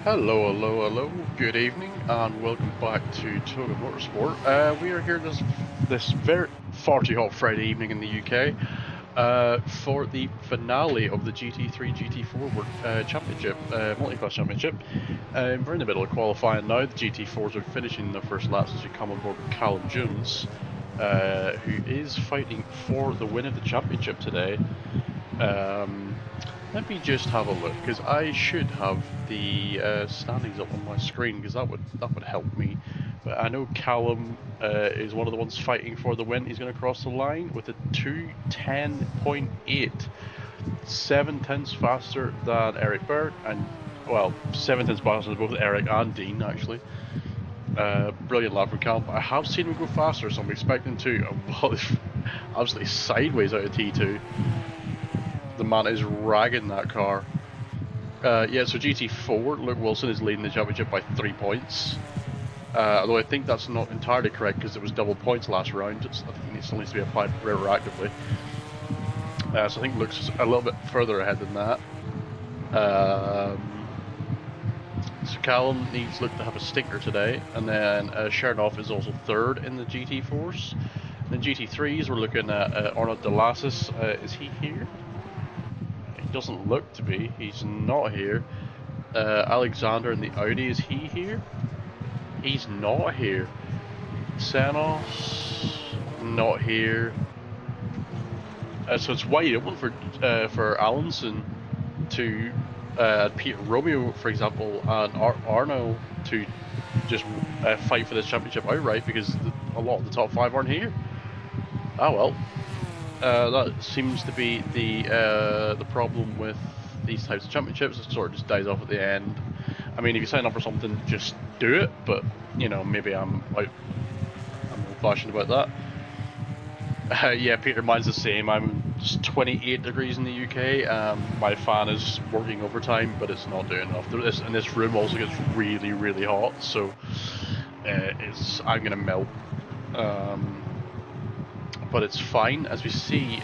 Hello, hello, hello. Good evening, and welcome back to Toga Motorsport. We are here this very far too hot Friday evening in the UK for the finale of the GT3 GT4 Championship, Multiclass Championship. We're in the middle of qualifying now. The GT4s are finishing their first laps as we come on board with Callum Jones, who is fighting for the win of the championship today. Let me just have a look, because I should have the standings up on my screen, because that would help me. But I know Callum is one of the ones fighting for the win. He's going to cross the line with a 2:10.8, 7 tenths faster than Eric Berg, and well, 7 tenths faster than both Eric and Dean actually. Brilliant lap from Callum. I have seen him go faster, so I'm expecting to. Well, absolutely sideways out of T2. The man is ragging that car. Yeah, so GT4, Luke Wilson is leading the championship by 3 points. Although I think that's not entirely correct because it was double points last round. I think it still needs to be applied retroactively. So I think Luke's a little bit further ahead than that. So Callum needs Luke to have a stinker today. And then Chernoff is also third in the GT4s. In GT3s, we're looking at Arnaud Delassis. Is he here? Doesn't look to be. He's not here. Alexander in the Audi, is he here? He's not here. Senos, not here. So it's wide open for Alonson to Peter Romeo, for example, and Arno to just fight for this championship outright because a lot of the top 5 aren't here. Ah well. That seems to be the problem with these types of championships. It sort of just dies off at the end. I mean, if you sign up for something, just do it. But you know, maybe I'm old-fashioned about that. Yeah, Peter, mine's the same. I'm just 28 degrees in the UK. My fan is working overtime, but it's not doing enough. And this room also gets really, really hot, so I'm gonna melt. But it's fine. As we see,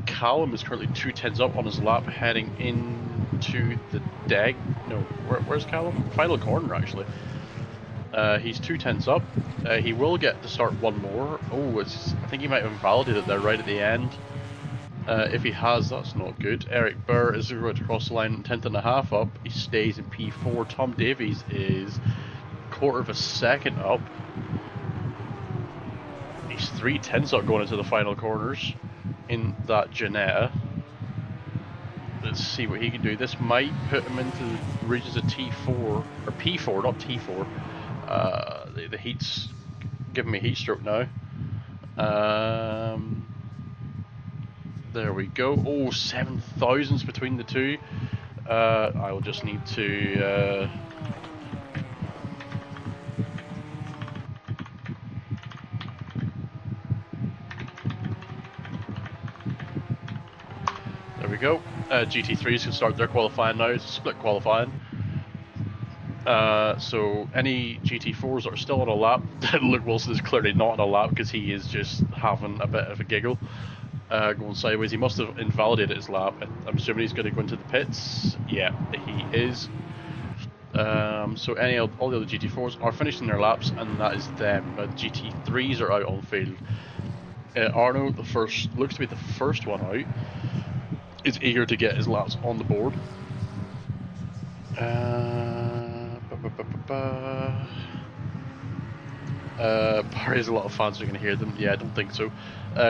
Callum is currently 2 tenths up on his lap, heading into the deck. No, where's Callum? Final corner, actually. He's 2 tenths up. He will get to start one more. Oh, I think he might have invalidated there right at the end. If he has, that's not good. Eric Burr is going to cross the line 10.5 up. He stays in P4. Tom Davies is 1/4 of a second up. He's 3 tenths up going into the final corners in that Janetta. Let's see what he can do. This might put him into the regions of T4, or P4, not T4. The heat's giving me heat stroke now. There we go. Oh, 7 thousandths between the two. I will just need to... There we go. GT3s can start their qualifying now. It's split qualifying. So any GT4s that are still on a lap, Luke Wilson is clearly not on a lap because he is just having a bit of a giggle. Going sideways. He must have invalidated his lap. I'm assuming he's going to go into the pits. Yeah, he is. So all the other GT4s are finishing their laps, and that is them. GT3s are out on field. Arno, looks to be the first one out, is eager to get his laps on the board. Barry's a lot of fans are going to hear them. Yeah, I don't think so.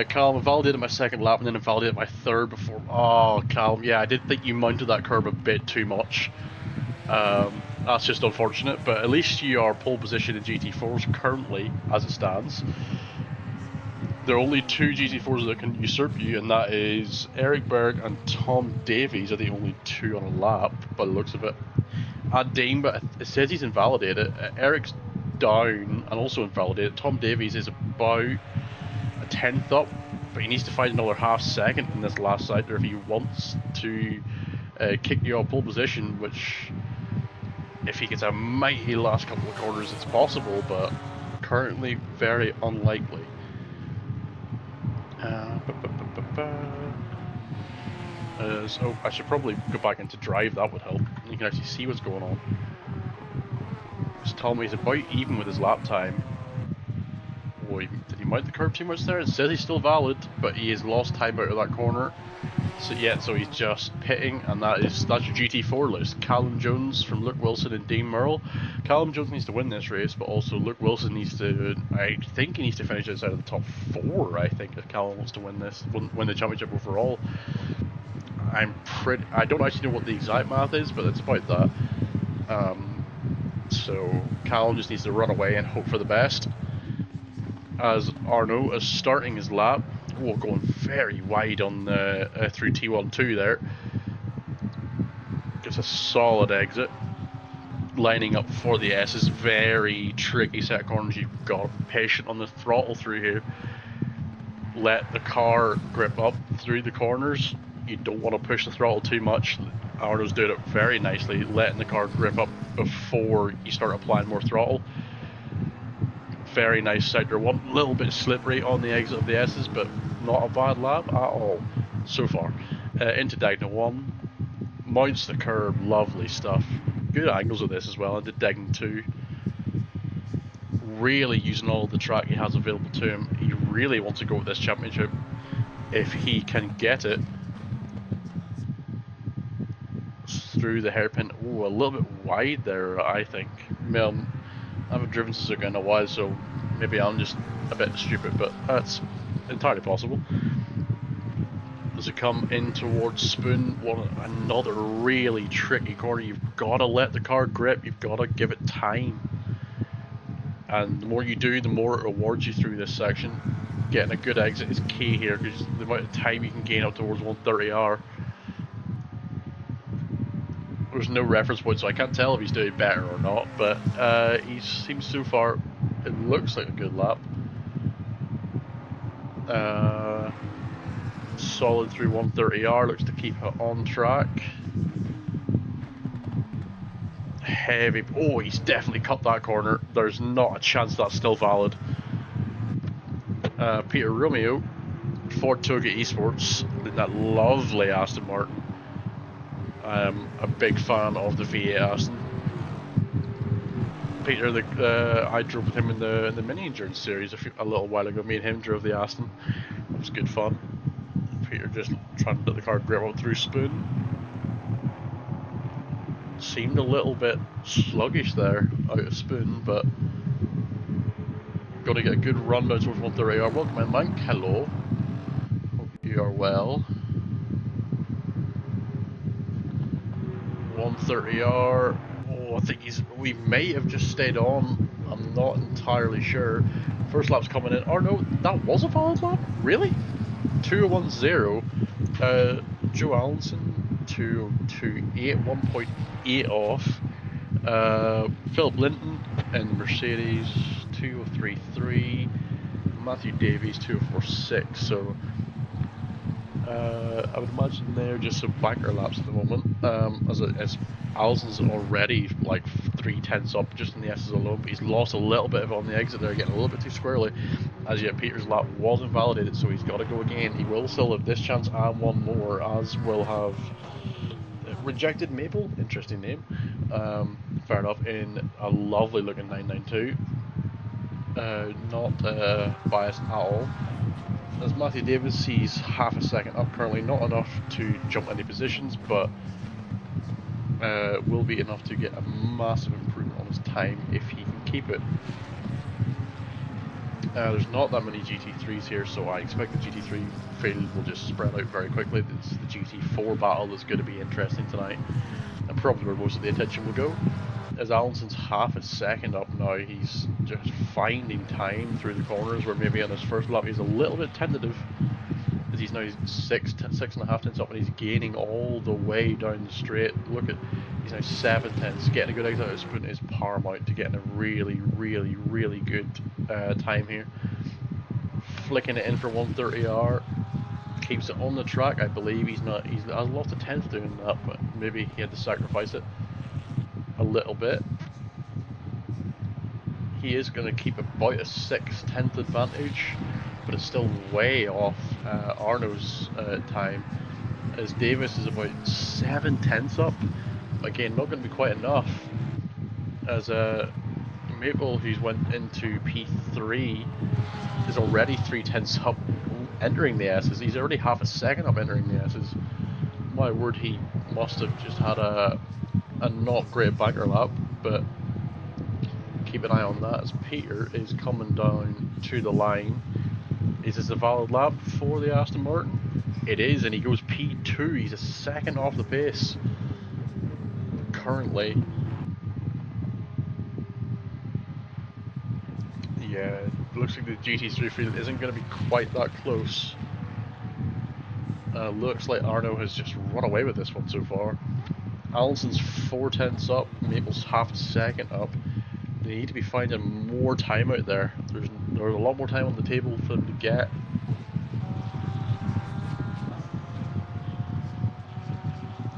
Callum invalidated my second lap and then invalidated my third before. Oh, Callum, yeah, I did think you mounted that curb a bit too much. That's just unfortunate, but at least you are pole position in GT4s currently, as it stands. There are only 2 GT4s that can usurp you, and that is Eric Berg and Tom Davies are the only 2 on a lap, by the looks of it. And Dean, but it says he's invalidated. Eric's down and also invalidated. Tom Davies is about a 10th up, but he needs to find another half second in this last sector if he wants to kick you off pole position, which, if he gets a mighty last couple of corners, it's possible, but currently very unlikely. is... Oh, I should probably go back into drive, that would help. You can actually see what's going on. It's telling me he's about even with his lap time. Oh, did he mount the curb too much there? It says he's still valid, but he has lost time out of that corner. So yeah, so he's just pitting, and that's your GT4 list. Callum Jones from Luke Wilson and Dean Merle. Callum Jones needs to win this race, but also Luke Wilson needs to, I think he needs to finish outside of the top 4, I think, if Callum wants to win this, win the championship overall. I don't actually know what the exact math is, but it's about that. So Callum just needs to run away and hope for the best. As Arno is starting his lap, going very wide on through T12 there. Gets a solid exit. Lining up for the S's. Very tricky set of corners. You've got to be patient on the throttle through here. Let the car grip up through the corners. You don't want to push the throttle too much. Arno's doing it very nicely, letting the car grip up before you start applying more throttle. Very nice sector one, a little bit slippery on the exit of the S's, but not a bad lap at all so far. Into diagonal 1, mounts the curb, lovely stuff. Good angles of this as well, into diagonal 2. Really using all the track he has available to him. He really wants to go with this championship if he can get it. Through the hairpin. Oh, a little bit wide there, I think. I haven't driven Suzuka in a while, so maybe I'm just a bit stupid, but that's entirely possible. As it come in towards Spoon, another really tricky corner. You've got to let the car grip, you've got to give it time. And the more you do, the more it rewards you through this section. Getting a good exit is key here, because the amount of time you can gain up towards 130R. There's no reference point, so I can't tell if he's doing better or not, but he seems so far, it looks like a good lap. Solid through 130R, looks to keep it on track. Heavy, oh, he's definitely cut that corner. There's not a chance that's still valid. Peter Romeo, Ford Toga Esports, in that lovely Aston Martin. I'm a big fan of the V8 Aston. Peter, I drove with him in the mini endurance series a little while ago. Me and him drove the Aston. It was good fun. Peter just trying to let the car grip up through Spoon. Seemed a little bit sluggish there out of Spoon, but got to get a good run down towards 130R. Welcome in, Mike. Hello. Hope you are well. 130R. Oh, I think we may have just stayed on. I'm not entirely sure. First lap's coming in. Oh no, that was a valid lap? Really? 2:10. Joe Allinson 2:28, 1.8 off. Philip Linton in the Mercedes 2:03.3. Matthew Davies 2:04.6. So I would imagine they're just some banker laps at the moment, as Allison's already like 3/10 up just in the S's alone, but he's lost a little bit of on the exit there, getting a little bit too squirrely. As yet, Peter's lap wasn't validated, so he's got to go again. He will still have this chance and one more, as will have Rejected Maple, interesting name. Fair enough, in a lovely looking 992. Not biased at all. As Matthew Davis sees half a second up currently, not enough to jump any positions, but will be enough to get a massive improvement on his time if he can keep it. There's not that many GT3s here, so I expect the GT3 field will just spread out very quickly. It's the GT4 battle that's going to be interesting tonight, and probably where most of the attention will go. As Allinson's half a second up now, he's just finding time through the corners, where maybe on his first lap he's a little bit tentative, as he's now 6.5 tenths up, and he's gaining all the way down the straight. Look at, he's now 7 tenths. Getting a good exit out of Spoon is paramount to getting a really, really, really good time here. Flicking it in for 130R, keeps it on the track. I believe he's lost a tenth doing that, but maybe he had to sacrifice it a little bit. He is going to keep about a 6/10 advantage, but it's still way off Arno's time. as Davis is about 7/10 up. Again, not going to be quite enough, as Maple, who's went into P3, is already 3/10 up entering the S's. He's already half a second up entering the S's. My word, he must have just had a not great banker lap, but keep an eye on that as Peter is coming down to the line. Is this a valid lap for the Aston Martin? It is, and he goes P2. He's a second off the pace currently. Yeah, looks like the GT3 field isn't going to be quite that close. Looks like Arno has just run away with this one so far. Allison's 4/10 up, Maple's half a second up. They need to be finding more time out there. There's a lot more time on the table for them to get.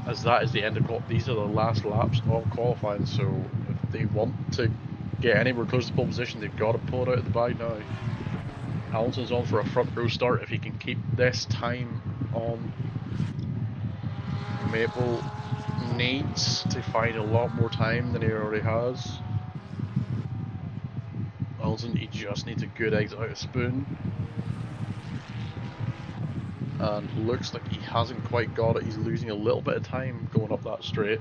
As that is the end of these are the last laps of qualifying, so if they want to get anywhere close to pole position, they've got to pull it out of the bag now. Allison's on for a front row start if he can keep this time on. Maple needs to find a lot more time than he already has. Allison, he just needs a good exit out of Spoon. And looks like he hasn't quite got it. He's losing a little bit of time going up that straight.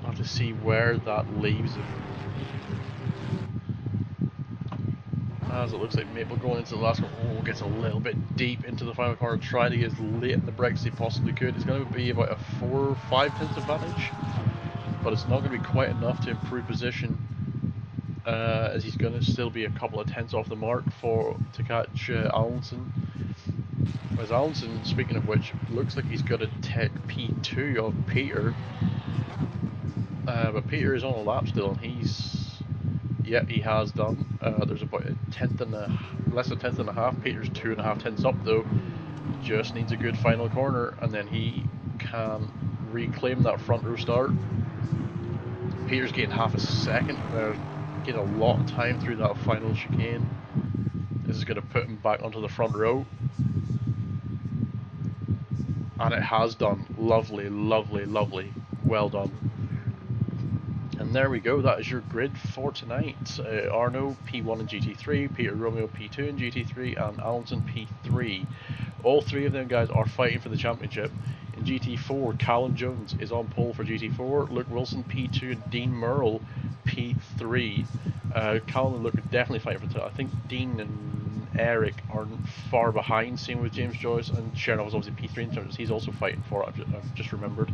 I'll have to see where that leaves him. As it looks like Maple going into the last corner, gets a little bit deep into the final corner, trying to get as late in the brakes as he possibly could. It's going to be about a 4 or 5 tenths advantage, but it's not going to be quite enough to improve position, as he's going to still be a couple of tenths off the mark to catch Allinson. As Allinson, speaking of which, looks like he's got to take P2 of Peter, but Peter is on a lap still, and yeah, he has done. There's about less than a tenth and a half. Peter's 2.5 tenths up though. Just needs a good final corner, and then he can reclaim that front row start. Peter's getting half a second. Getting a lot of time through that final chicane. This is going to put him back onto the front row. And it has done. Lovely, lovely, lovely. Well done. And there we go, that is your grid for tonight. Arno P1 and GT3, Peter Romeo P2 and GT3, and Allinson P3. All three of them guys are fighting for the championship. In GT4, Callum Jones is on pole for GT4, Luke Wilson P2 and Dean Merle P3. Callum and Luke are definitely fighting for the. I think Dean and Eric aren't far behind, same with James Joyce, and Chernoff is obviously P3 in terms of he's also fighting for it, I've just remembered.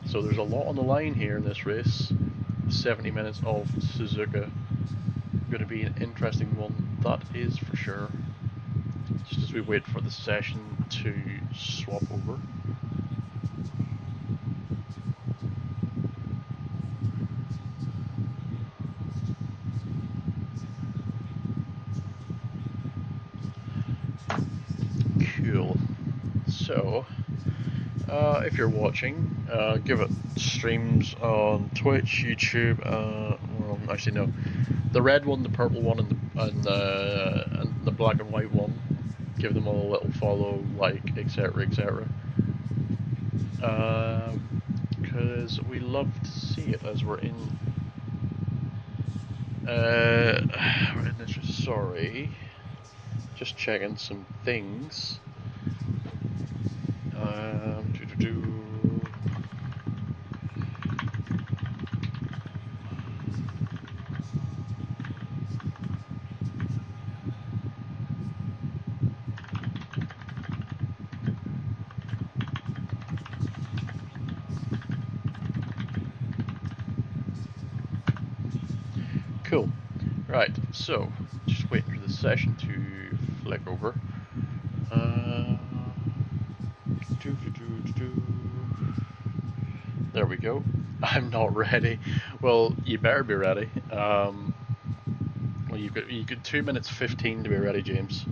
So there's a lot on the line here in this race. 70 minutes of Suzuka. Going to be an interesting one, that is for sure. Just as we wait for the session to swap over. Cool. So, if you're watching, give it streams on Twitch, YouTube, well, actually no, the red one, the purple one, and the black and white one. Give them all a little follow, like, etc, etc. Because we love to see it as we're in this. Sorry, just checking some things. Cool. Right, so just waiting for the session to flick over. There we go. I'm not ready. Well, you better be ready. Well, you've got 2 minutes 15 to be ready, James.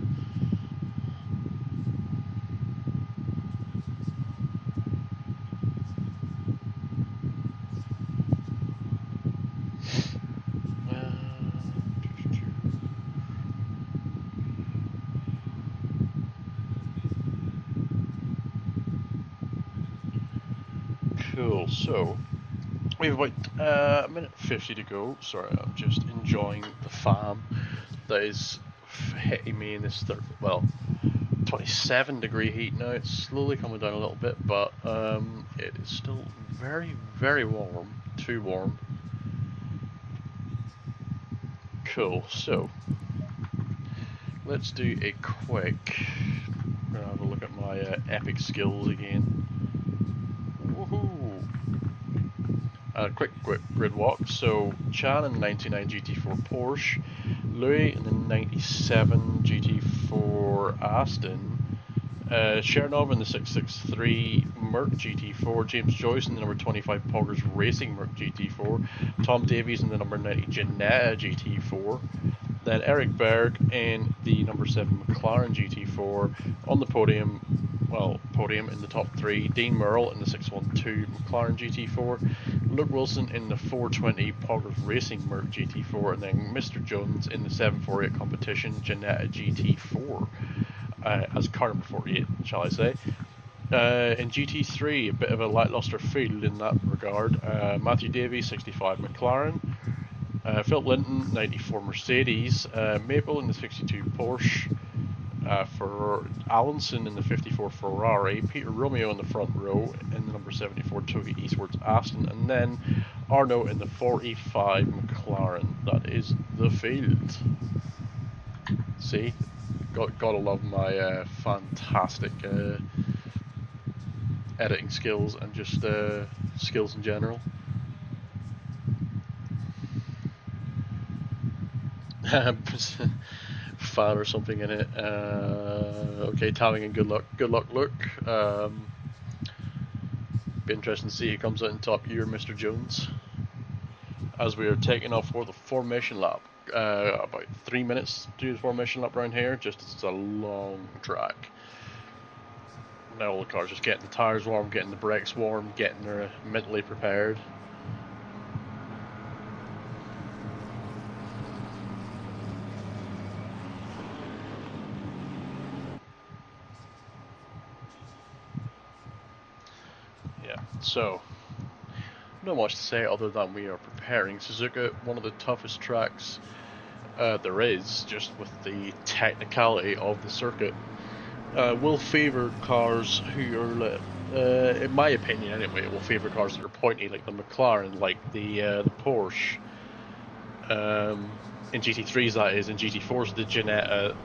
Cool, so we have about a minute 50 to go. Sorry, I'm just enjoying the fan that is hitting me in this 27-degree heat now. It's slowly coming down a little bit, but it is still very, very warm. Too warm. Cool, so let's do a quick. I'm gonna have a look at my epic skills again. Woohoo! Quick grid walk. So Chan in the 99 GT4 Porsche, Louis in the 97 GT4 Aston, Chernov in the 663 Merc GT4, James Joyce in the number 25 Poggers Racing Merc GT4, Tom Davies in the number 90 Ginetta GT4, then Eric Berg in the number 7 McLaren GT4 on the podium. Well, podium in the top 3, Dean Merle in the 612 McLaren GT4, Luke Wilson in the 420 Poggers Racing Merc GT4, and then Mr. Jones in the 748 Competition Ginetta GT4 as car number 48, shall I say. In GT3, a bit of a lackluster field in that regard. Matthew Davies, 65 McLaren, Philip Linton, 94 Mercedes, Maple in the 62 Porsche, for Allinson in the 54 Ferrari, Peter Romeo in the front row in the number 74 Togi Eastwards Aston, and then Arno in the 45 McLaren. That is the field. See, gotta love my fantastic editing skills and just skills in general. Fan or something in it. Okay, Towing and good luck, Luke. Be interesting to see who comes out in top year, Mr. Jones. As we are taking off for the formation lap. About 3 minutes to do the formation lap around here, just as it's a long track. Now all the cars just getting the tyres warm, getting the brakes warm, getting their mentally prepared. Yeah, so not much to say other than we are preparing. Suzuka, one of the toughest tracks there is, just with the technicality of the circuit, will favour cars who are, in my opinion anyway, it will favour cars that are pointy, like the McLaren, like the Porsche. In GT3s that is, in GT4s the Ginetta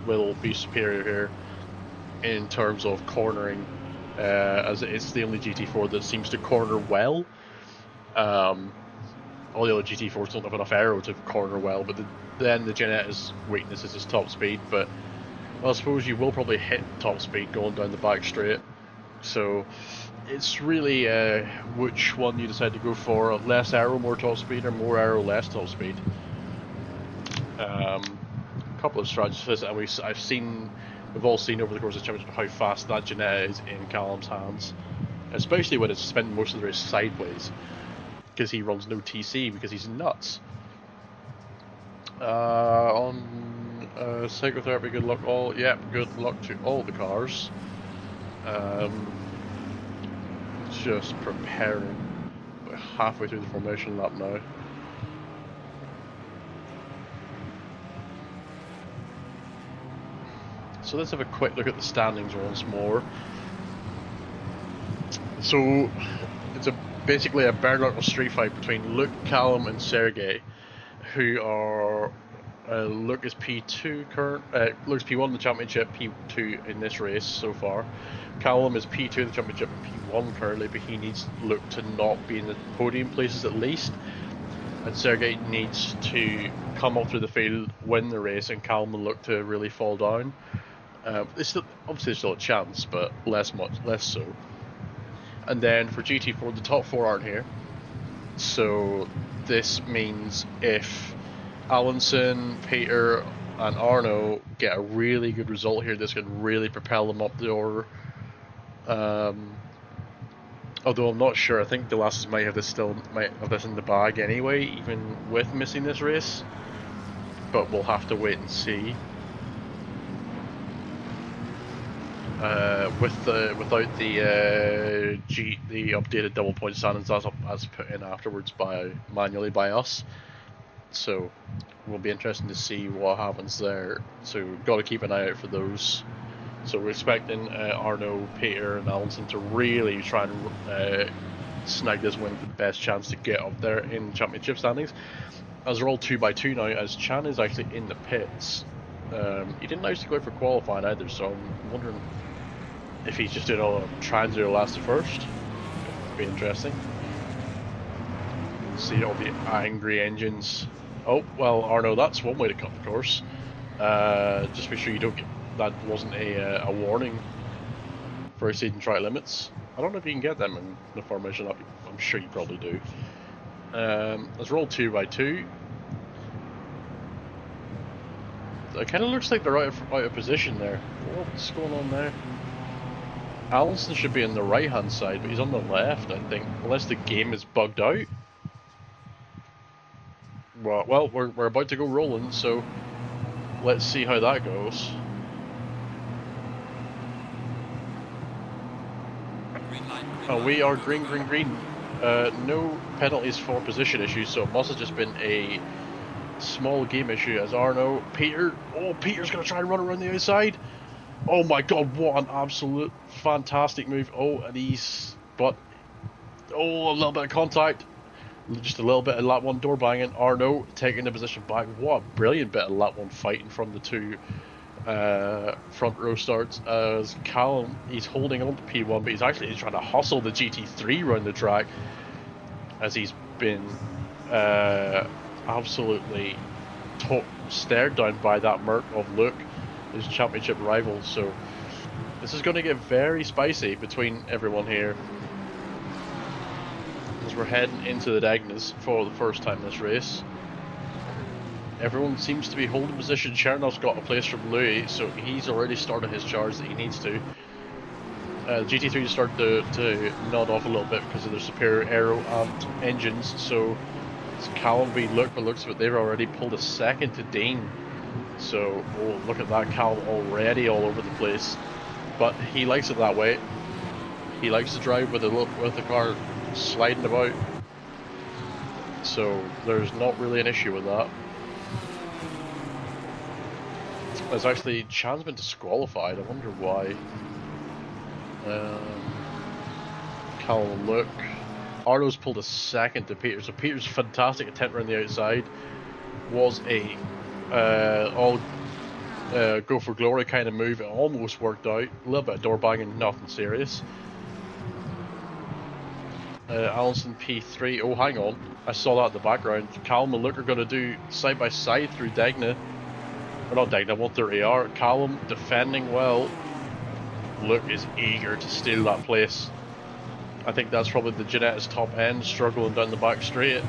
will be superior here in terms of cornering, as it's the only GT4 that seems to corner well. All the other GT4s don't have enough aero to corner well, but then the Ginetta's weakness is its top speed, but I suppose you will probably hit top speed going down the back straight, so it's really which one you decide to go for, less aero, more top speed, or more aero, less top speed. A couple of strategies, and we've all seen over the course of the championship how fast that Ginetta is in Callum's hands, especially when it's spending most of the race sideways, because he runs no TC because he's nuts. On psychotherapy, good luck all. Yep, good luck to all the cars. Just preparing. We're halfway through the formation lap now. So let's have a quick look at the standings once more. So it's basically a bare knuckle street fight between Luke, Callum, and Sergey, who are Luke is P2 Luke's P1 in the championship, P2 in this race so far. Callum is P2 in the championship and P1 currently, but he needs Luke to not be in the podium places at least. And Sergey needs to come up through the field, win the race, and Callum and Luke to really fall down. It's still, obviously still a chance, but less so. And then for GT4, the top 4 aren't here. So this means if Allinson, Peter, and Arno get a really good result here, this could really propel them up the order. Although I'm not sure, I think the Lasses might have this in the bag anyway, even with missing this race. But we'll have to wait and see. without the the updated double point standards as put in afterwards manually by us. So it will be interesting to see what happens there. So got to keep an eye out for those. So we're expecting Arno, Peter, and Alonso to really try and snag this win for the best chance to get up there in championship standings. As we're all 2x2 now, as Chan is actually in the pits. He didn't actually go out for qualifying either, so I'm wondering if he's just doing a transit or last to first. It'd be interesting. See all the angry engines. Oh, well, Arno, that's one way to cut the course. Just make sure you don't get... That wasn't a warning for exceeding track limits. I don't know if you can get them in the formation. I'm sure you probably do. Let's roll 2x2. It kind of looks like they're out of position there. What's going on there? Allison should be on the right hand side, but he's on the left, I think. Unless the game is bugged out. Well, we're about to go rolling, so let's see how that goes. We are green. No penalties for position issues, so it must have just been a small game issue as Arno. Peter's going to try and run around the outside. Oh my god, what an absolute fantastic move. Oh, and a little bit of contact. Just a little bit of lap 1 door banging. Arno taking the position back. What a brilliant bit of lap 1 fighting from the two front row starts. As Callum, he's holding on to P1, but he's actually trying to hustle the GT3 around the track as he's been absolutely stared down by that Merc of Luke, his championship rival. So this is going to get very spicy between everyone here as we're heading into the Dagnas for the first time this race. Everyone seems to be holding position. Chernov's got a place from Louis, so he's already started his charge that he needs to. GT3 started to nod off a little bit because of their superior aero and engines, so it's Callum v Luke, but looks like they've already pulled a second to Dean. So, oh, look at that, Callum already all over the place. But he likes it that way. He likes to drive with the car sliding about. So there's not really an issue with that. There's actually Chan's been disqualified. I wonder why. Callum and Luke. Arno's pulled a second to Peter. So Peter's fantastic attempt around the outside was a all go for glory kind of move. It almost worked out. A little bit of door banging, nothing serious. Allison P3. Oh, hang on. I saw that in the background. Callum and Luke are going to do side by side through Dagna. Or not Dagna, 130R. Callum defending well. Luke is eager to steal that place. I think that's probably the Jeanetta's top end struggling down the back straight.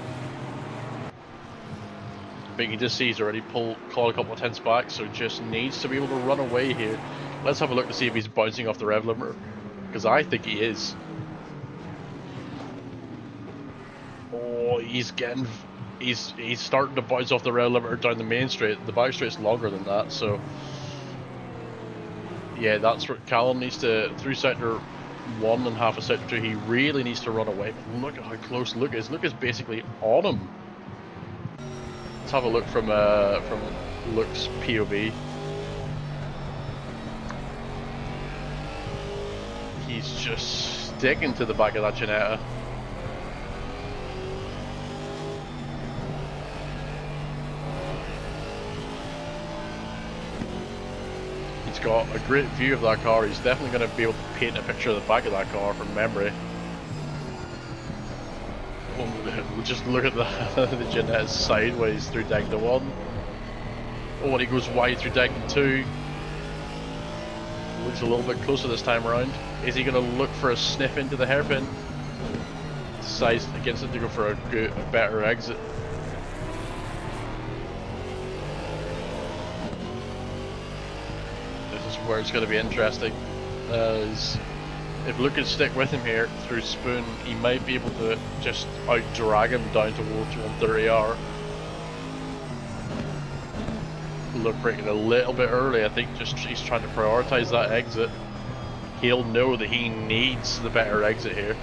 But you can just see he's already clawed a couple of tenths back, so just needs to be able to run away here. Let's have a look to see if he's bouncing off the rev limiter, because I think he is. Oh, he's starting to bounce off the rev limiter down the main straight. The back straight's longer than that, so yeah, that's what Callum needs to, through sector 1 and half of sector 2, he really needs to run away. But look at how close Luke is. Luke is basically on him. Let's have a look from Luke's POV. He's just sticking to the back of that Jeanetta. He's got a great view of that car. He's definitely going to be able to paint a picture of the back of that car from memory. We'll just look at the Jeanetta's sideways through Dagna 1. Oh, and he goes wide through Dagna 2. Looks a little bit closer this time around. Is he going to look for a sniff into the hairpin? Decides against it to go for a better exit. This is where it's going to be interesting. If Luke can stick with him here through Spoon, he might be able to just out-drag him down towards 130R. Luke braking a little bit early, I think he's trying to prioritise that exit. he'll know that he needs the better exit here.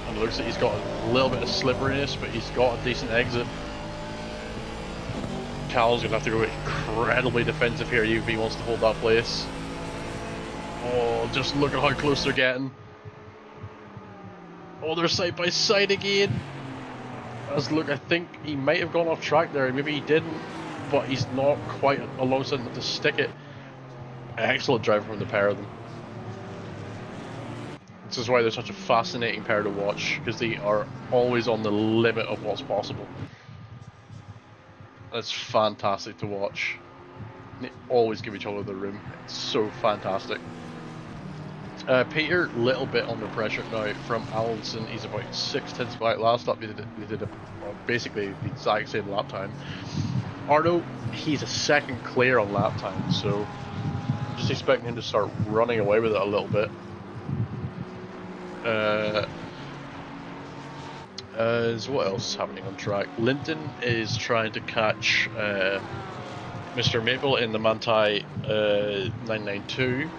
And it looks like he's got a little bit of slipperiness, but he's got a decent exit. Cal's going to have to go incredibly defensive here if he wants to hold that place. Oh, just look at how close they're getting. Oh, they're side by side again. As look, I think he might have gone off track there. Maybe he didn't, but he's not quite alongside enough to stick it. Excellent drive from the pair of them. This is why they're such a fascinating pair to watch, because they are always on the limit of what's possible. It's fantastic to watch. They always give each other the room. It's so fantastic. Peter, little bit under pressure now from Alonson. He's about 6/10 back. Last up, they did basically the exact same lap time. Arno, he's a second clear on lap time, so I'm just expecting him to start running away with it a little bit. As what else is happening on track? Linton is trying to catch Mr. Maple in the Manthey 992.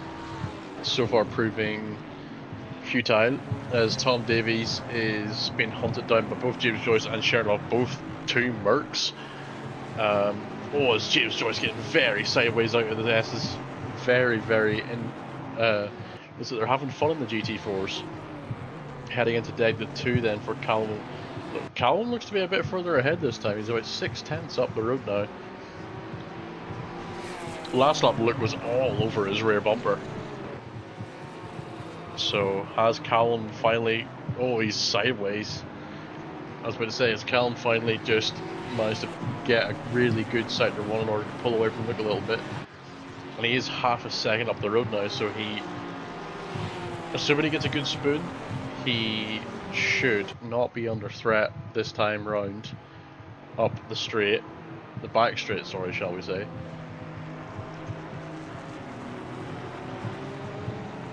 So far proving futile, as Tom Davies is being hunted down by both James Joyce and Sherlock, both two Mercs. As James Joyce getting very sideways out of the S's. Very they're having fun in the GT4s. Heading into Exit 2 then for Callum. Look, Callum looks to be a bit further ahead this time. He's about 6/10 up the road now. Last lap, Luke was all over his rear bumper. So has Callum finally... Oh, he's sideways. I was about to say, has Callum finally just managed to get a really good sector one in order to pull away from Luke a little bit. And he is half a second up the road now, so he... Assuming he gets a good spoon, he should not be under threat this time round up the straight. The back straight, sorry, shall we say.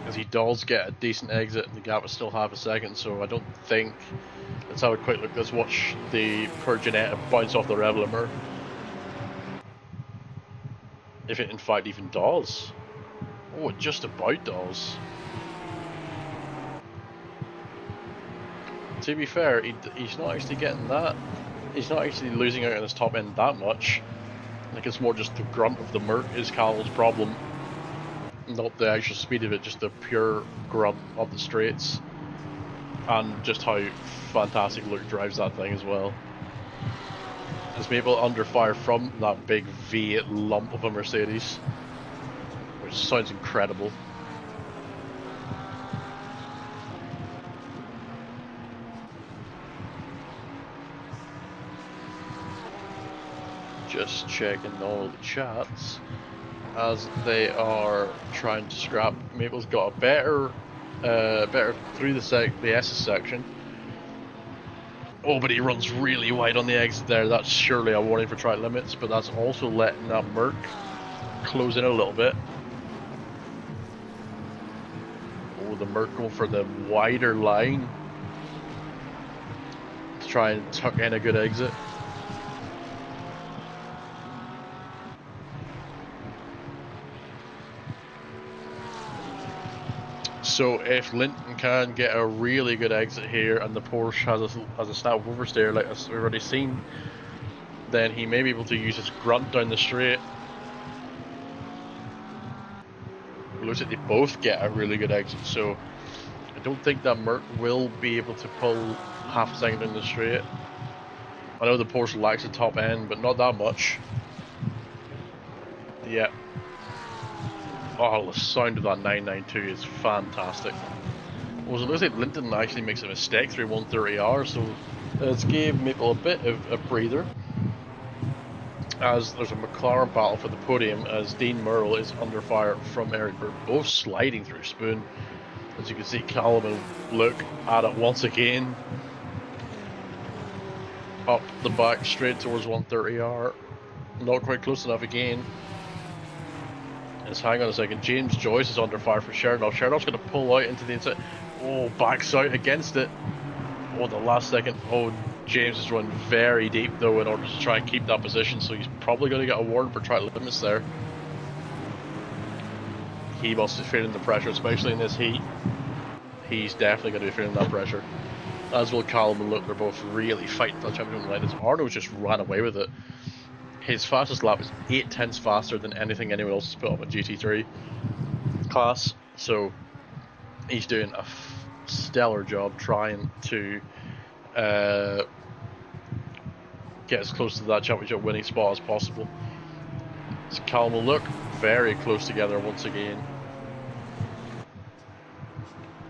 As he does get a decent exit, and the gap is still half a second, so I don't think... Let's have a quick look. Let's watch the Perginetta bounce off the rev limiter. If it in fact even does. Oh, it just about does. To be fair, he's not actually getting that. He's not actually losing out on his top end that much. I think it's more just the grunt of the Merc is Callum's problem. Not the actual speed of it, just the pure grunt of the straights. And just how fantastic Luke drives that thing as well. As Maple under fire from that big V8 lump of a Mercedes. Which sounds incredible. Just checking all the chats as they are trying to scrap. Maple's got a better through the S's section. Oh, but he runs really wide on the exit there. That's surely a warning for track limits, but that's also letting that Merc close in a little bit. Oh, the Merc going for the wider line to try and tuck in a good exit. So if Linton can get a really good exit here and the Porsche has a snap oversteer like we've already seen, then he may be able to use his grunt down the straight. It looks like they both get a really good exit, so I don't think that Merc will be able to pull half a second down the straight. I know the Porsche lacks a top end, but not that much. Yeah. Oh, the sound of that 992 is fantastic. Well, it looks like Linton actually makes a mistake through 130R, so it's gave Maple a bit of a breather. As there's a McLaren battle for the podium, as Dean Merle is under fire from Eric Berg, both sliding through Spoon. As you can see, Callum and Luke at it once again. Up the back straight towards 130R. Not quite close enough again. Let's hang on a second. James Joyce is under fire for Sherlock. Sherlock's going to pull out into the inside. Oh, backs out against it. Oh, the last second. Oh, James is running very deep though in order to try and keep that position, so he's probably going to get a warning for track limits there. he must be feeling the pressure, especially in this heat. He's definitely going to be feeling that pressure. As will Callum and Luke, they're both really fighting for the championship line. As Arno just ran away with it. His fastest lap was 8/10 faster than anything anyone else has put up in GT3 class. So he's doing a stellar job trying to get as close to that championship winning spot as possible. So Callum and Luke very close together once again.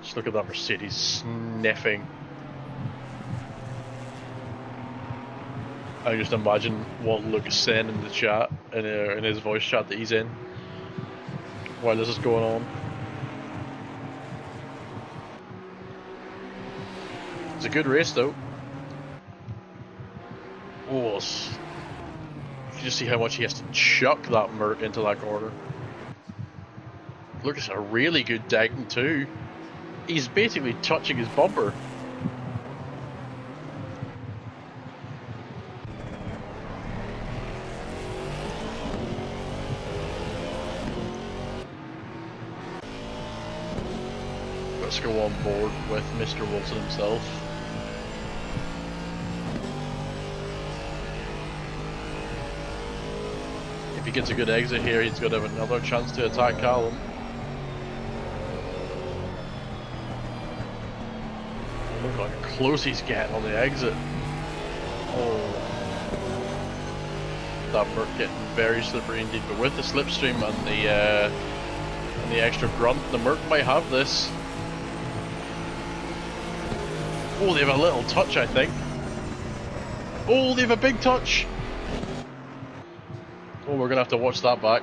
Just look at that Mercedes sniffing. I just imagine what Luke is saying in the chat, in his voice chat that he's in, while this is going on. It's a good race though. Oh, you can just see how much he has to chuck that Merc into that corner. Look, it's a really good decking too. He's basically touching his bumper. Let's go on board with Mr. Wilson himself. If he gets a good exit here, he's going to have another chance to attack Callum. Look how close he's getting on the exit. Oh, that Merc getting very slippery indeed. But with the slipstream and the extra grunt, the Merc might have this. Oh, they have a little touch, I think. Oh, they have a big touch. Oh, we're gonna have to watch that back.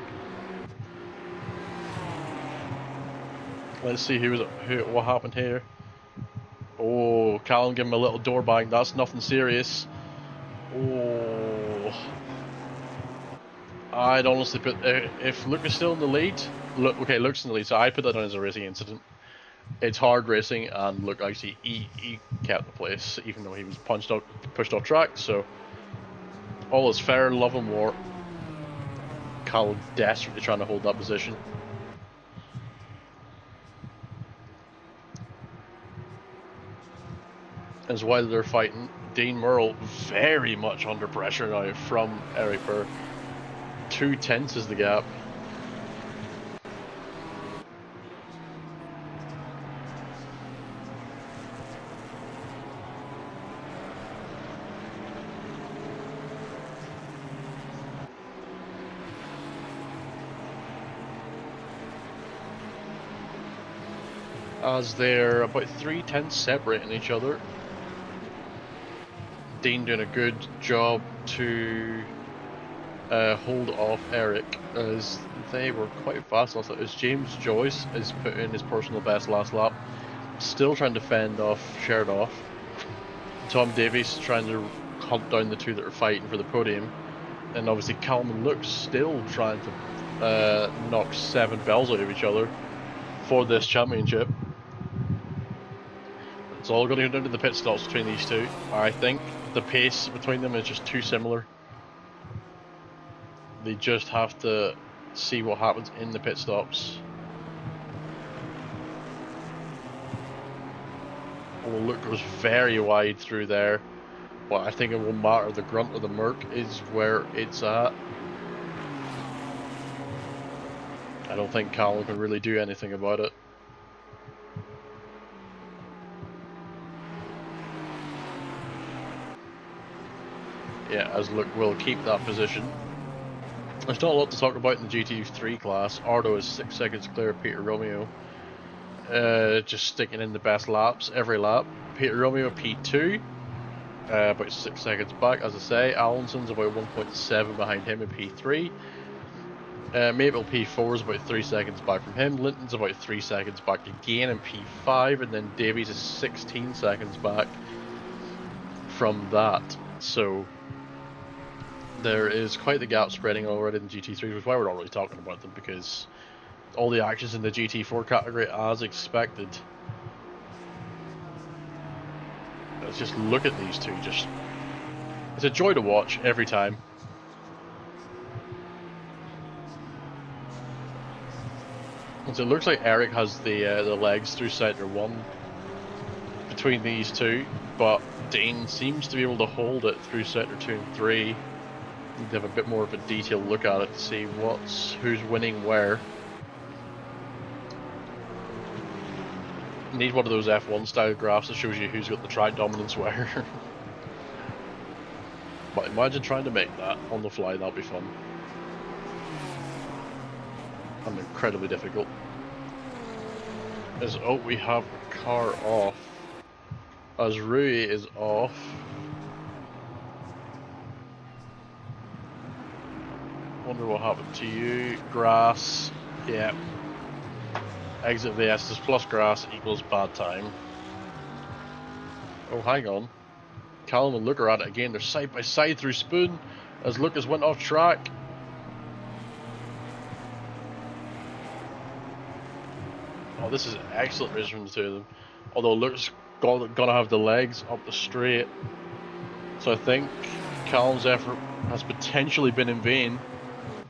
Let's see what happened here. Oh, Callum gave him a little door bang. That's nothing serious. Oh, I'd honestly put if Luke is still in the lead. Look, okay, Luke's in the lead, so I put that down as a racing incident. It's hard racing, and look, actually, he kept the place, even though he was pushed off track. So all is fair, love and war. Callum desperately trying to hold that position. As while they're fighting, Dean Merle very much under pressure now from Eric Burr. 2/10 is the gap. As they're about 3/10 separating each other. Dean doing a good job to hold off Eric, as they were quite fast last lap. As James Joyce is put in his personal best last lap, still trying to fend off Sheridan. Tom Davies trying to hunt down the two that are fighting for the podium, and obviously Callum and Luke still trying to knock 7 bells out of each other for this championship. It's all going to go down to the pit stops between these two. I think the pace between them is just too similar. They just have to see what happens in the pit stops. Oh, Luke goes very wide through there, but I think it won't matter. The grunt of the Merc is where it's at. I don't think Callum can really do anything about it. Yeah, as Luke will keep that position. There's not a lot to talk about in the GT3 class. Ardo is 6 seconds clear of Peter Romeo. Just sticking in the best laps every lap. Peter Romeo P2, about 6 seconds back, as I say. Allinson's about 1.7 behind him in P3. Maple P4 is about 3 seconds back from him. Linton's about 3 seconds back again in P5, and then Davies is 16 seconds back from that. So there is quite the gap spreading already in GT3, which is why we're not really talking about them, because all the actions in the GT4 category as expected. Let's just look at these two. Just, it's a joy to watch every time. So it looks like Eric has the legs through sector 1 between these two, but Dean seems to be able to hold it through sector 2 and 3. Need to have a bit more of a detailed look at it to see who's winning where. Need one of those F1 style graphs that shows you who's got the track dominance where. But imagine trying to make that on the fly, that'll be fun. And incredibly difficult. We have a car off. As Rui is off. Wonder what happened to you. Grass. Yeah. Exit VS plus grass equals bad time. Oh, hang on. Callum and Luke are at it again. They're side by side through Spoon as Lucas went off track. Oh, this is excellent racing from the two of them. Although Luke's gonna have the legs up the straight. So I think Callum's effort has potentially been in vain.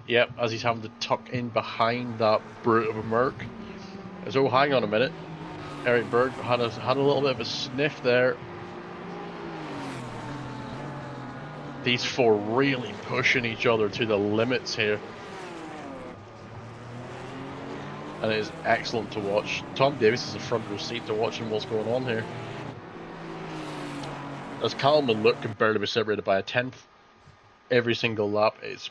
Yep, as he's having to tuck in behind that brute of a Merc. Oh, hang on a minute. Eric Berg had a little bit of a sniff there. These four really pushing each other to the limits here. And it is excellent to watch. Tom Davis is a front row seat to watching what's going on here. As Callum and Luke can barely be separated by a tenth every single lap. It's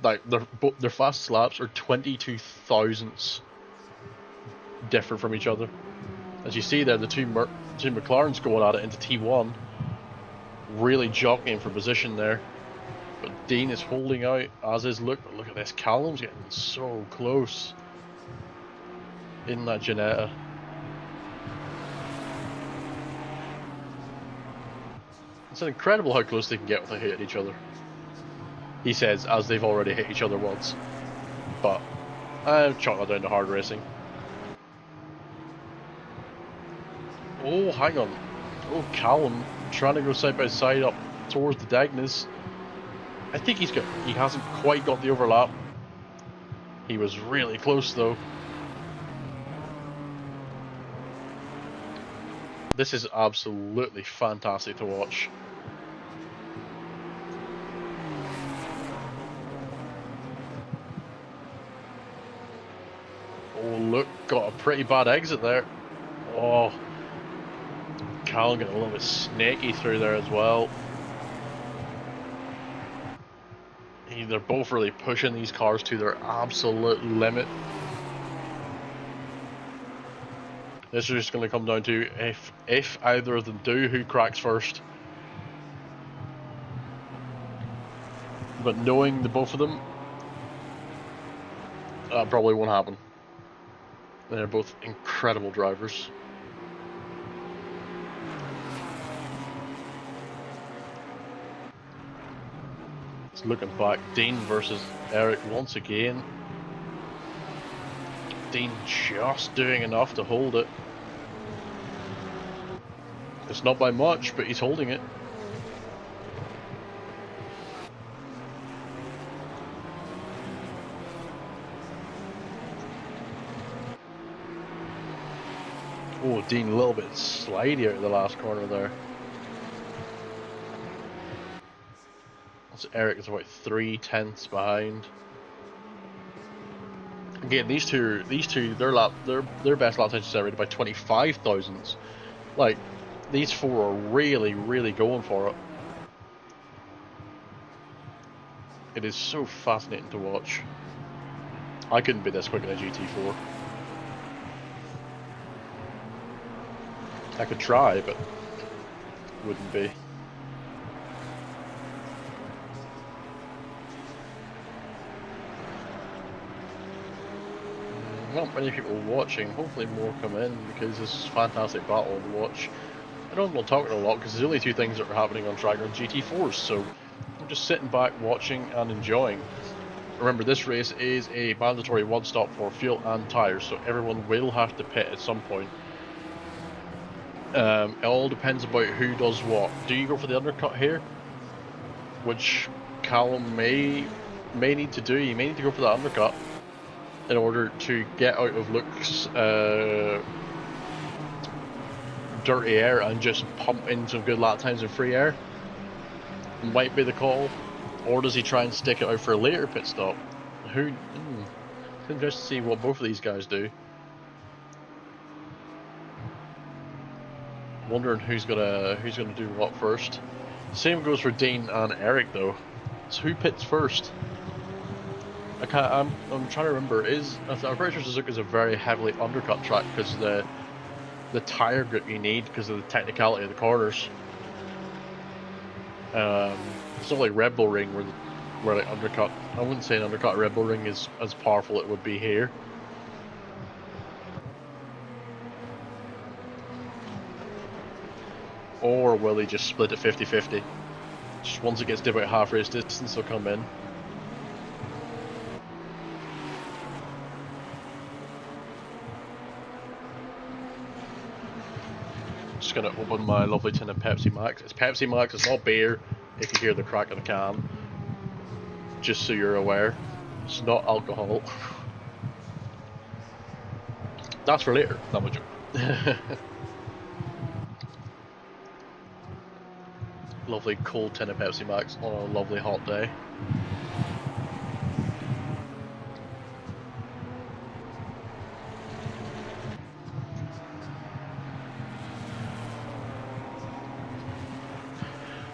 like their fastest laps are 22 thousandths different from each other. As you see there, the two McLarens going at it into T1, really jockeying for position there. But Dean is holding out, as is Luke. But look at this, Callum's getting so close in that Ginetta. It's incredible how close they can get without hitting each other. He says, as they've already hit each other once. But I'll chalk that down to hard racing. Oh, hang on. Oh, Callum trying to go side by side up towards the Dagnas. I think he hasn't quite got the overlap. He was really close though. This is absolutely fantastic to watch. Oh, look, got a pretty bad exit there. Oh, Callum getting a little bit snaky through there as well. They're both really pushing these cars to their absolute limit. This is just going to come down to if either of them do, who cracks first. But knowing the both of them, that probably won't happen. They're both incredible drivers. It's looking back, Dean versus Eric once again. Dean just doing enough to hold it. It's not by much, but he's holding it. Oh, Dean a little bit slidey out of the last corner there. So Eric is about 3/10 behind. Again, these two, their best lap time is separated by 25 thousandths. Like, these four are really, really going for it. It is so fascinating to watch. I couldn't be this quick in a GT4. I could try, but wouldn't be. Not many people watching, hopefully more come in because this is a fantastic battle to watch. I don't want to talk a lot because there's only two things that are happening on track on GT4s, so I'm just sitting back watching and enjoying. Remember, this race is a mandatory one stop for fuel and tyres, so everyone will have to pit at some point. It all depends about who does what. Do you go for the undercut here? Which Callum may need to do. You may need to go for that undercut. in order to get out of Luke's dirty air and just pump in some good lap times in free air. Might be the call. Or does he try and stick it out for a later pit stop? It's interesting to see what both of these guys do. Wondering who's gonna do what first. Same goes for Dean and Eric though. So who pits first? I'm trying to remember. I'm pretty sure Suzuka is a very heavily undercut track because the tire grip you need because of the technicality of the corners. It's not like Red Bull Ring where like undercut. I wouldn't say an undercut Red Bull Ring is as powerful it would be here. Or will he just split it 50-50? Just once it gets to about half race distance, he'll come in. Just gonna open my lovely tin of Pepsi Max. It's Pepsi Max, it's not beer, if you hear the crack of the can. Just so you're aware. It's not alcohol. That's for later, not my joke. Lovely cold tin of Pepsi Max on a lovely hot day.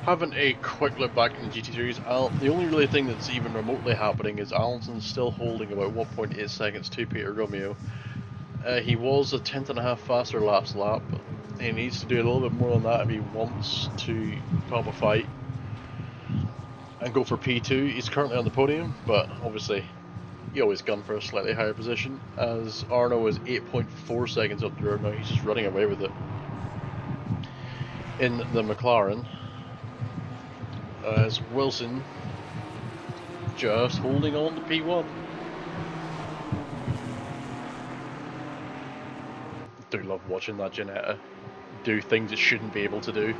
Having a quick look back in the GT series, the only really thing that's even remotely happening is Allison's still holding about 1.8 seconds to Peter Romeo. He was a tenth and a half faster last lap. He needs to do a little bit more than that if he wants to put up a fight and go for P2. He's currently on the podium, but obviously he always gun for a slightly higher position, as Arno is 8.4 seconds up the road now. He's just running away with it in the McLaren, as Wilson just holding on to P1. Do love watching that Ginetta do things it shouldn't be able to do.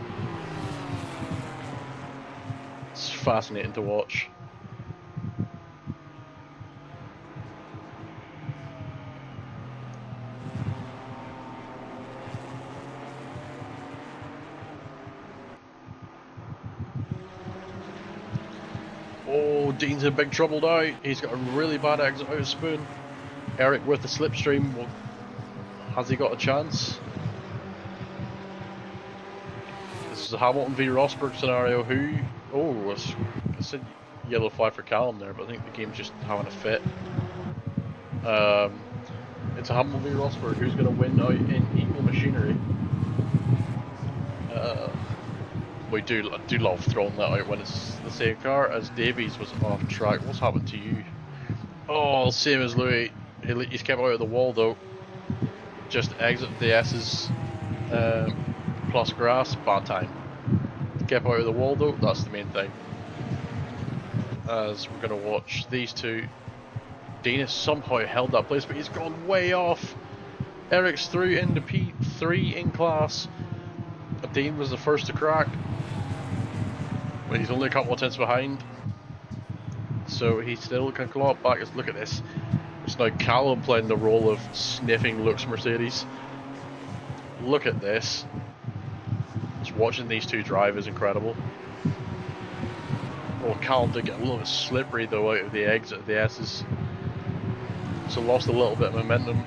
It's fascinating to watch. Oh, Dean's in big trouble now. He's got a really bad exit out of Spoon. Eric with the slipstream. Well, has he got a chance? This is a Hamilton v Rosberg scenario. I said yellow flag for Callum there, but I think the game's just having a fit. It's a Hamilton v Rosberg. Who's going to win out in equal machinery? We do love throwing that out when it's the same car, as Davies was off track. What's happened to you? Oh, same as Louis. He's kept out of the wall though. Just exit the S's plus grass, bad time. Kept out of the wall though, that's the main thing. As we're going to watch these two. Dean has somehow held that place, but he's gone way off. Eric's through into P3 in class. Dean was the first to crack, but he's only a couple of tenths behind, so he still can claw it back. Let's look at this. It's now Callum playing the role of sniffing Luke's Mercedes. Look at this. Just watching these two drive is incredible. Oh, Callum did get a little bit slippery though out of the exit of the S's, so lost a little bit of momentum.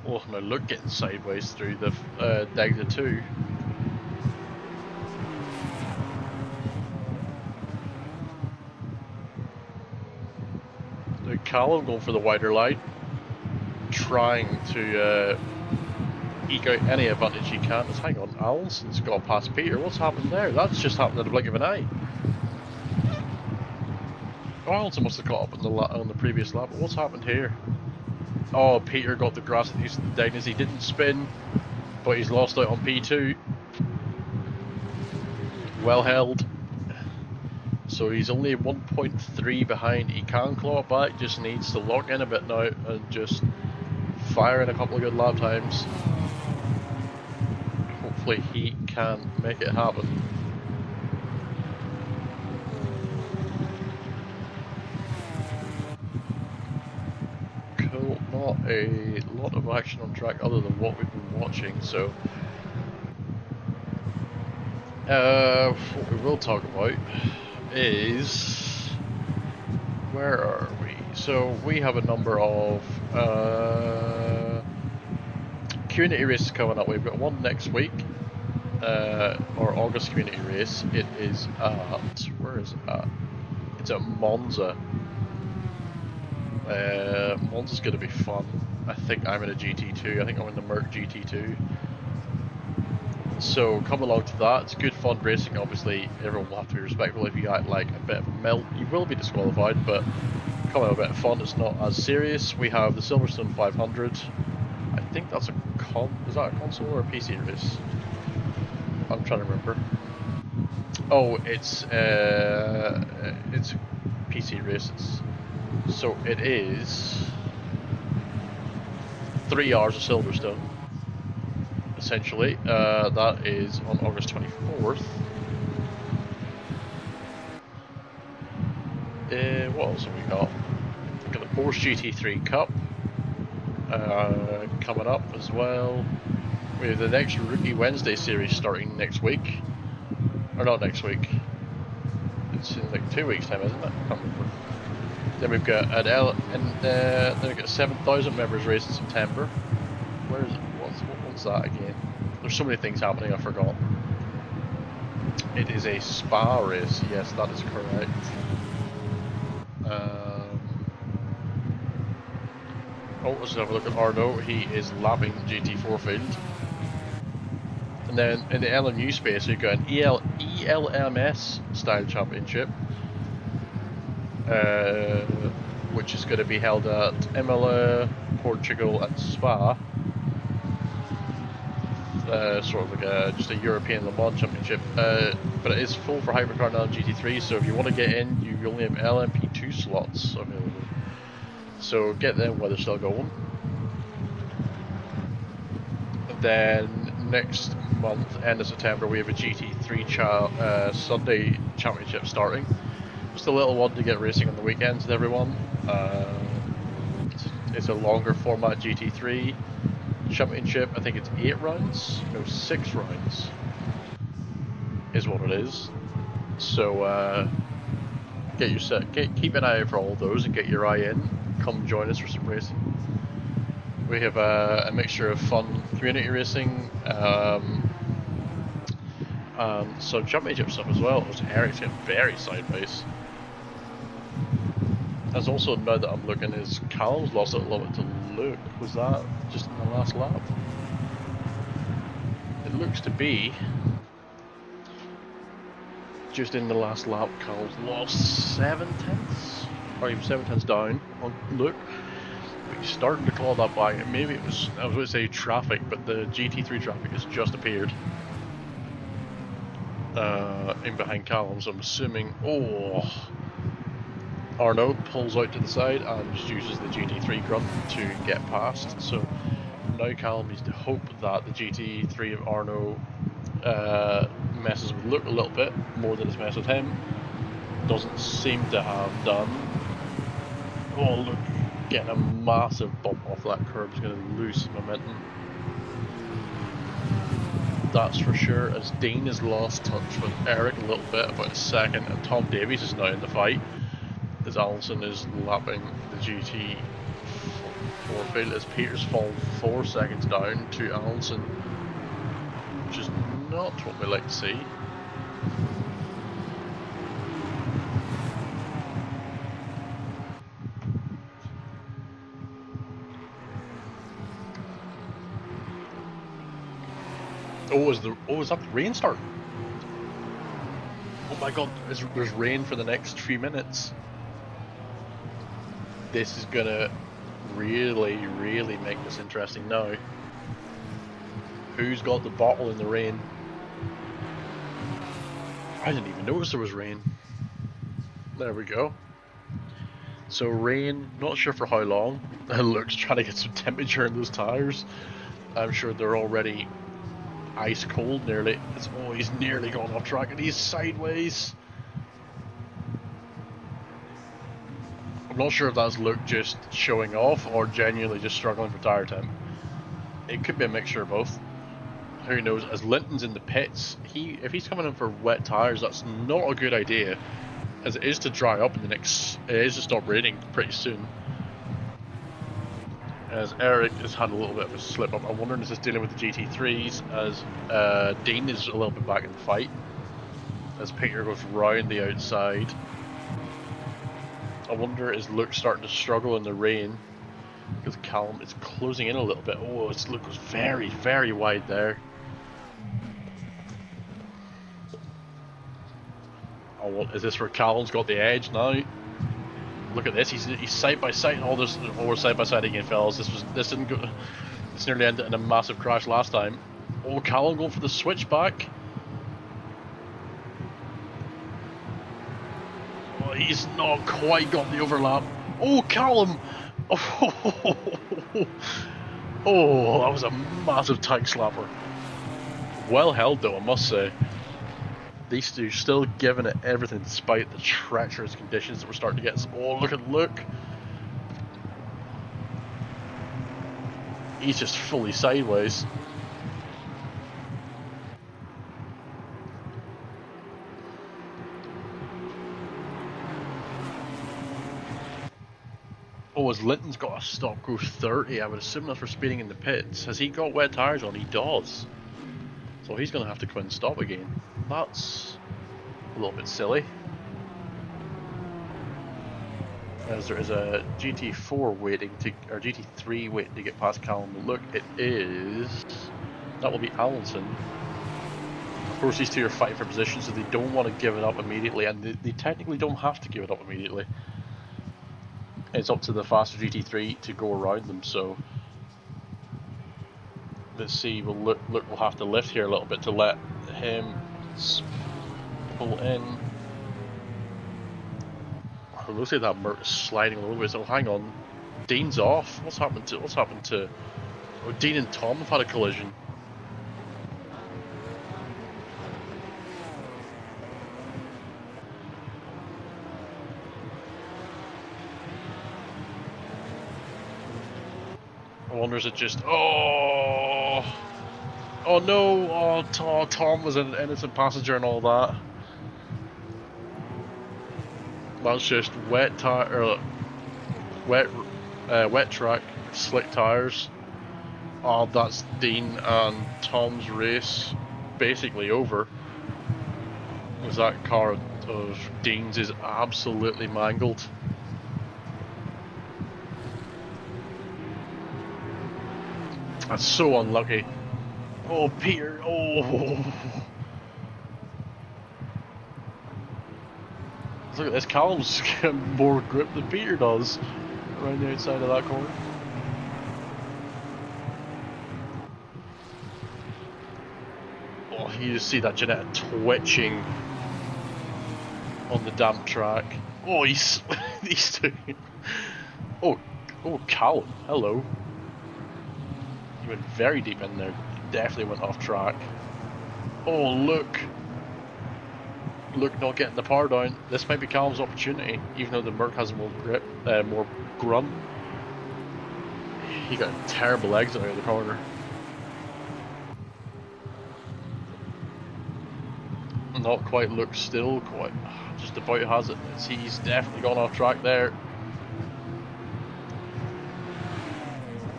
Oh, now Luke getting sideways through the Dagda 2. Now Callum going for the wider line, trying to eke out any advantage he can. Hang on, Allison's got past Peter. What's happened there? That's just happened in the blink of an eye. Oh, Allison must have caught up on the previous lap, but what's happened here? Oh, Peter got the grass at the Dagnas. He didn't spin, but he's lost out on P2. Well held. So he's only 1.3 behind. He can claw it back, just needs to lock in a bit now and just fire in a couple of good lap times. Hopefully he can make it happen. not a lot of action on track other than what we've been watching, so what we will talk about is, where are we? So we have a number of community races coming up. We've got one next week, our August community race. It is at, where is it at? It's at Monza. Monza's going to be fun. I think I'm in a GT2. I think I'm in the Merc GT2. So come along to that. It's good fun racing. Obviously, everyone will have to be respectful. If you got like a bit of a melt, you will be disqualified. But come on, a bit of fun. It's not as serious. We have the Silverstone 500. I think that's a is that a console or a PC race? I'm trying to remember. Oh, it's a PC race. So it is 3 hours of Silverstone, essentially. That is on August 24th. What else have we got? We've got the Porsche GT3 Cup coming up as well. We have the next Rookie Wednesday series starting next week. Or not next week. It's in like 2 weeks' time, isn't it? I can't remember. Then we've got then we've got 7,000 members race in September. Where is it? What's that again? There's so many things happening, I forgot. It is a Spa race. Yes, that is correct. Let's have a look at Arno. He is lapping GT4 field. And then in the LMU space, we've got an ELMS style championship, which is going to be held at Imola, Portugal, and Spa. Sort of like just a European Le Mans championship, but it is full for Hypercar now and GT3. So if you want to get in, you only have LMP2 slots available. So get them while they're still going. And then next month, end of September, we have a GT3 Sunday championship starting. Just a little one to get racing on the weekends with everyone. It's a longer format GT3 championship. I think it's 8 rounds, no 6 rounds is what it is. So keep an eye out for all those and get your eye in. Come join us for some racing. We have a mixture of fun community racing, and some championship stuff as well, which Eric's getting very sideways. There's also, now that I'm looking, is Callum's lost a little bit to Luke. Was that just in the last lap? It looks to be just in the last lap. Callum's lost 7 tenths, or even 7 tenths down on Luke. But he's starting to claw that back. Maybe it was, I was going to say traffic, but the GT3 traffic has just appeared in behind Callum, so I'm assuming, Arno pulls out to the side and just uses the GT3 grunt to get past. So now Callum needs to hope that the GT3 of Arno messes with Luke a little bit more than it's messed with him. Doesn't seem to have done. Oh, look, getting a massive bump off that curb is going to lose momentum. That's for sure, as Dean has lost touch with Eric a little bit, about a second, and Tom Davies is now in the fight, as Allison is lapping the GT4 field, as Peter's fallen 4 seconds down to Allison, which is not what we like to see. Is that the rain starting? Oh my god, there's rain for the next few minutes. This is gonna really make this interesting now. Who's got the bottle in the rain? I didn't even notice there was rain. There we go. So rain, not sure for how long. Luke's trying to get some temperature in those tires. I'm sure they're already ice cold nearly. He's nearly gone off track and he's sideways. I'm not sure if that's Luke just showing off or genuinely just struggling for tire temp. It could be a mixture of both. Who knows? As Linton's in the pits, if he's coming in for wet tires, that's not a good idea, as it is to dry up in the next. It is to stop raining pretty soon. As Eric has had a little bit of a slip up, I'm wondering is this dealing with the GT3s, as Dean is a little bit back in the fight, as Peter goes round the outside. I wonder is Luke starting to struggle in the rain, because Callum is closing in a little bit. Oh, Luke was very, very wide there. Oh, is this where Callum's got the edge now? Look at this, he's side by side. Oh, there's we're side by side again, fellas. This didn't go. This nearly ended in a massive crash last time. Oh, Callum going for the switchback. Oh, he's not quite got the overlap. Oh, Callum. Oh, oh, that was a massive tag slapper. Well held though, I must say. These two still giving it everything despite the treacherous conditions that we're starting to get. Oh, look at Luke. He's just fully sideways. Oh, as Linton's got a stop go 30, I would assume that's for speeding in the pits. Has he got wet tyres on? He does. So he's going to have to come and stop again. That's a little bit silly. As there is a GT4 waiting to, or GT3 waiting to get past Callum. Look, it is. That will be Allinson. Of course, these two are fighting for position, so they don't want to give it up immediately, and they technically don't have to give it up immediately. It's up to the faster GT3 to go around them, so let's see. Well, Luke will have to lift here a little bit to let him pull in. It looks like that Mert is sliding a little bit. So hang on, Dean's off. What's happened to? Oh, Dean and Tom have had a collision. I wonder is it just oh no, oh Tom was an innocent passenger and all that. That's just wet tire, wet track, slick tires. Oh, that's Dean and Tom's race basically over. As that car of Dean's is absolutely mangled. That's so unlucky. Oh, Peter, oh. Look at this, Callum's got more grip than Peter does around the outside of that corner. Oh, you just see that Jeanette twitching on the damp track. Oh, he's these two. Oh, Callum, hello. He went very deep in there. Definitely went off track. Oh, look. Look, not getting the power down. This might be Callum's opportunity, even though the Merc has more grip, more grunt. He got a terrible exit out of the corner. Not quite Luke still, quite just about has it. He's definitely gone off track there.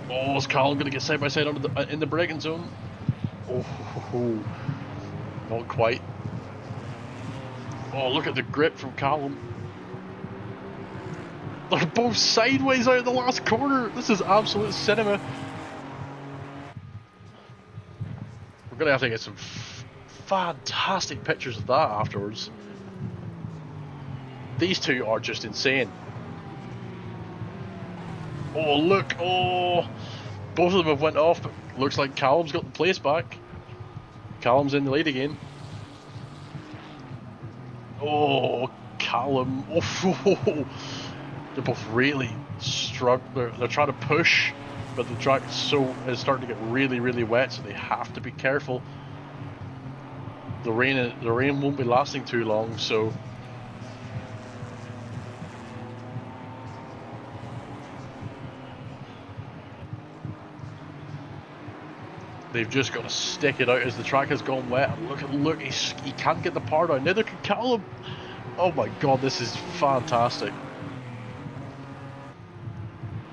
Oh, is Callum going to get side by side in the braking zone? Oh, not quite. Oh, look at the grip from Callum. They're both sideways out of the last corner. This is absolute cinema. We're going to have to get some fantastic pictures of that afterwards. These two are just insane. Oh, look. Oh, both of them have went off, but looks like Callum's got the place back. Callum's in the lead again. Oh, Callum. Oh, they're both really struggling. They're trying to push, but the track is starting to get really, really wet, so they have to be careful. The rain won't be lasting too long, so They've just got to stick it out as the track has gone wet. And look, he can't get the power down. Neither can Callum. Oh my god, this is fantastic.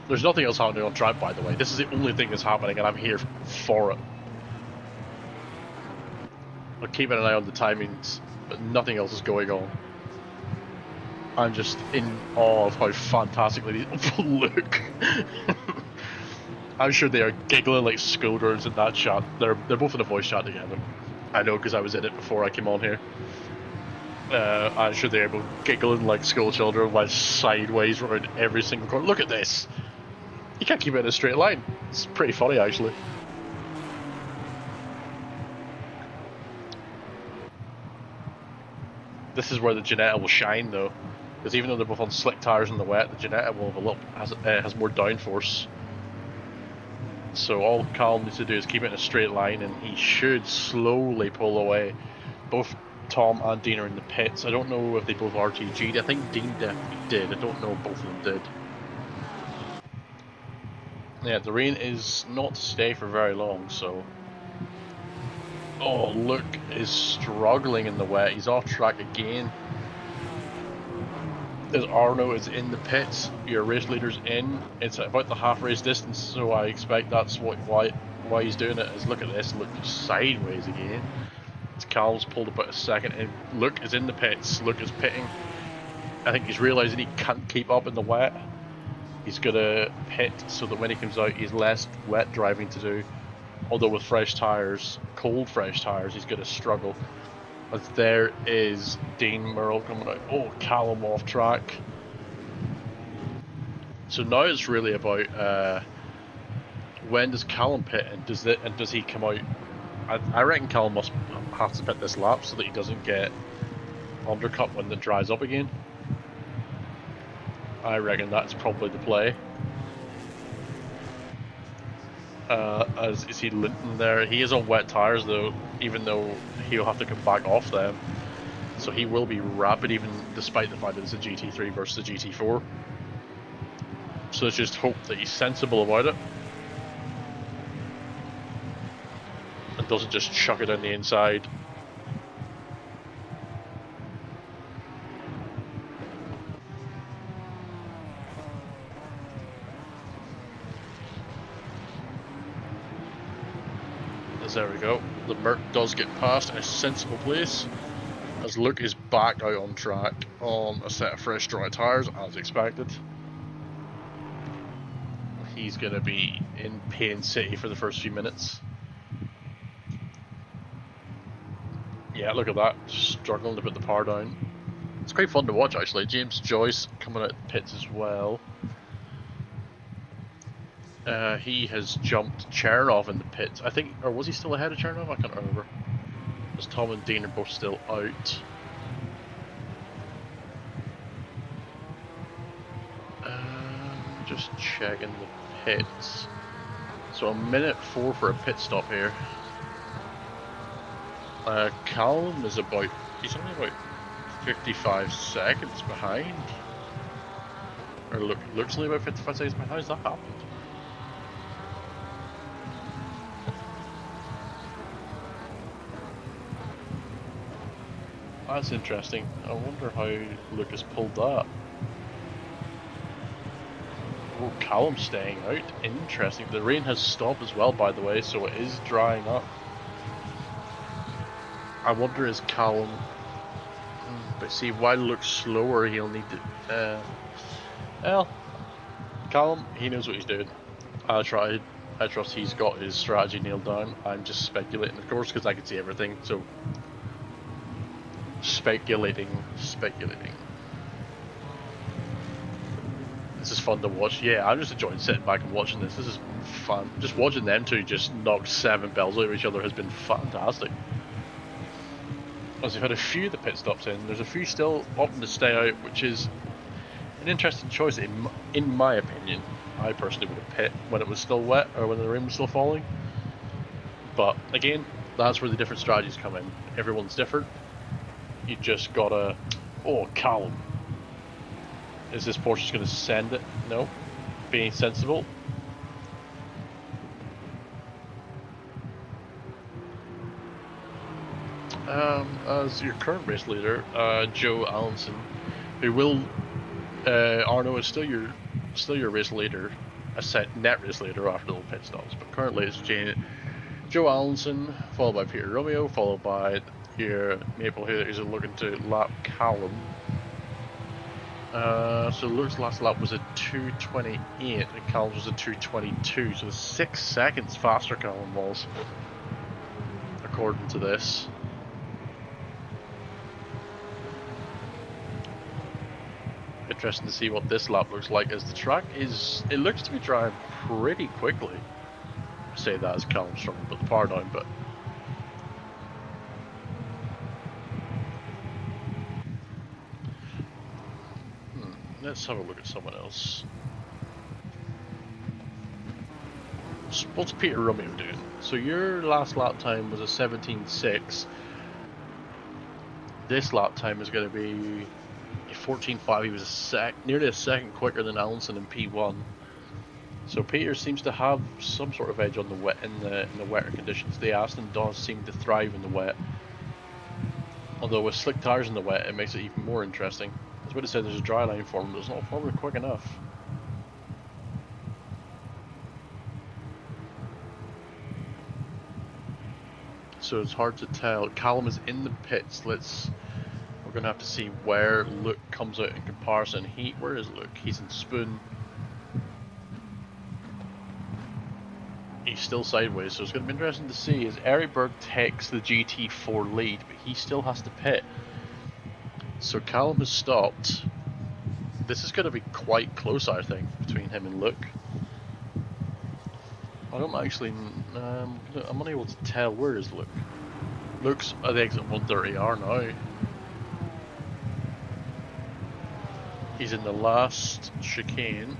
There's nothing else happening on track, by the way. This is the only thing that's happening, and I'm here for it. I'm keeping an eye on the timings, but nothing else is going on. I'm just in awe of how fantastically these look. I'm sure they are giggling like schoolgirls in that shot. They're both in a voice chat together. I know because I was in it before I came on here. I'm sure they're both giggling like school children while sideways around every single corner. Look at this! You can't keep it in a straight line. It's pretty funny actually. This is where the Ginetta will shine though, because even though they're both on slick tires in the wet, the Ginetta will have has more downforce. So all Callum needs to do is keep it in a straight line, and he should slowly pull away. Both Tom and Dean are in the pits. I don't know if they both RTG'd. I think Dean definitely did. I don't know if both of them did. Yeah, the rain is not to stay for very long, so... Oh, Luke is struggling in the wet. He's off track again. As Arno is in the pits, your race leader's in. It's about the half race distance, so I expect that's why he's doing it. Is look at this, look sideways again. It's Cal's pulled about a second in. Luke is in the pits. Luke is pitting. I think he's realising he can't keep up in the wet. He's gonna pit so that when he comes out, he's less wet driving to do. Although with fresh tyres, cold fresh tyres, he's gonna struggle. As there is Dean Merle coming out. Oh, Callum off track. So now it's really about when does Callum pit and does he come out? I reckon Callum must have to pit this lap so that he doesn't get undercut when it dries up again. I reckon that's probably the play. As you see Linton there, he is on wet tyres though, even though he'll have to come back off them. So he will be rapid even despite the fact that it's a GT3 versus a GT4. So let's just hope that he's sensible about it. And doesn't just chuck it on the inside. There we go. The Merc does get past in a sensible place as Luke is back out on track on a set of fresh dry tyres as expected. He's going to be in Pain City for the first few minutes. Yeah, look at that, struggling to put the power down. It's quite fun to watch actually. James Joyce coming out the pits as well. He has jumped Chernov in the pits, I think, or was he still ahead of Chernov? I can't remember. As Tom and Dean are both still out. Just checking the pits. So a minute 4 for a pit stop here. Callum is he's only about 55 seconds behind. Or looks only about 55 seconds behind. How's that happened? That's interesting. I wonder how Lucas pulled that. Oh, Callum staying out. Interesting. The rain has stopped as well, by the way, so it is drying up. I wonder is Callum... But see, while it looks slower, he'll need to... well, Callum, he knows what he's doing. I trust he's got his strategy nailed down. I'm just speculating, of course, because I can see everything, so... Speculating. This is fun to watch. Yeah, I'm just enjoying sitting back and watching this. This is fun. Just watching them two just knock 7 bells out of each other has been fantastic. As we've had a few of the pit stops in, there's a few still opting to stay out, which is an interesting choice in my opinion. I personally would have pit when it was still wet or when the rain was still falling. But again, that's where the different strategies come in. Everyone's different. You just gotta... Oh, Callum. Is this Porsche just gonna send it? No. Being sensible. As your current race leader, Joe Allenson, who will, Arno is still your race leader, a set net race leader after the pit stops. But currently it's Joe Allenson, followed by Peter Romeo, followed by your Maple who's looking to lap Callum. So Luke's last lap was a 2:28 and Callum's was a 2:22, so 6 seconds faster Callum was, according to this. Interesting to see what this lap looks like, as the track it looks to be drying pretty quickly. I say that as Callum's trying to put the power down, but let's have a look at someone else. What's Peter Romeo doing? So your last lap time was a 17.6. This lap time is going to be a 14.5. He was nearly a second quicker than Allenson in P1. So Peter seems to have some sort of edge on in the wetter conditions. The Aston does seem to thrive in the wet. Although with slick tyres in the wet, it makes it even more interesting. I was about to say there's a dry line for him, but it's not forming quick enough. So it's hard to tell. Callum is in the pits. We're gonna have to see where Luke comes out in comparison. Where is Luke? He's in Spoon. He's still sideways, so it's gonna be interesting to see as Eric Berg takes the GT4 lead, but he still has to pit. So Callum has stopped. This is gonna be quite close, I think, between him and Luke. I don't actually. I'm unable to tell. Where is Luke? Luke's at the exit 130R now. He's in the last chicane.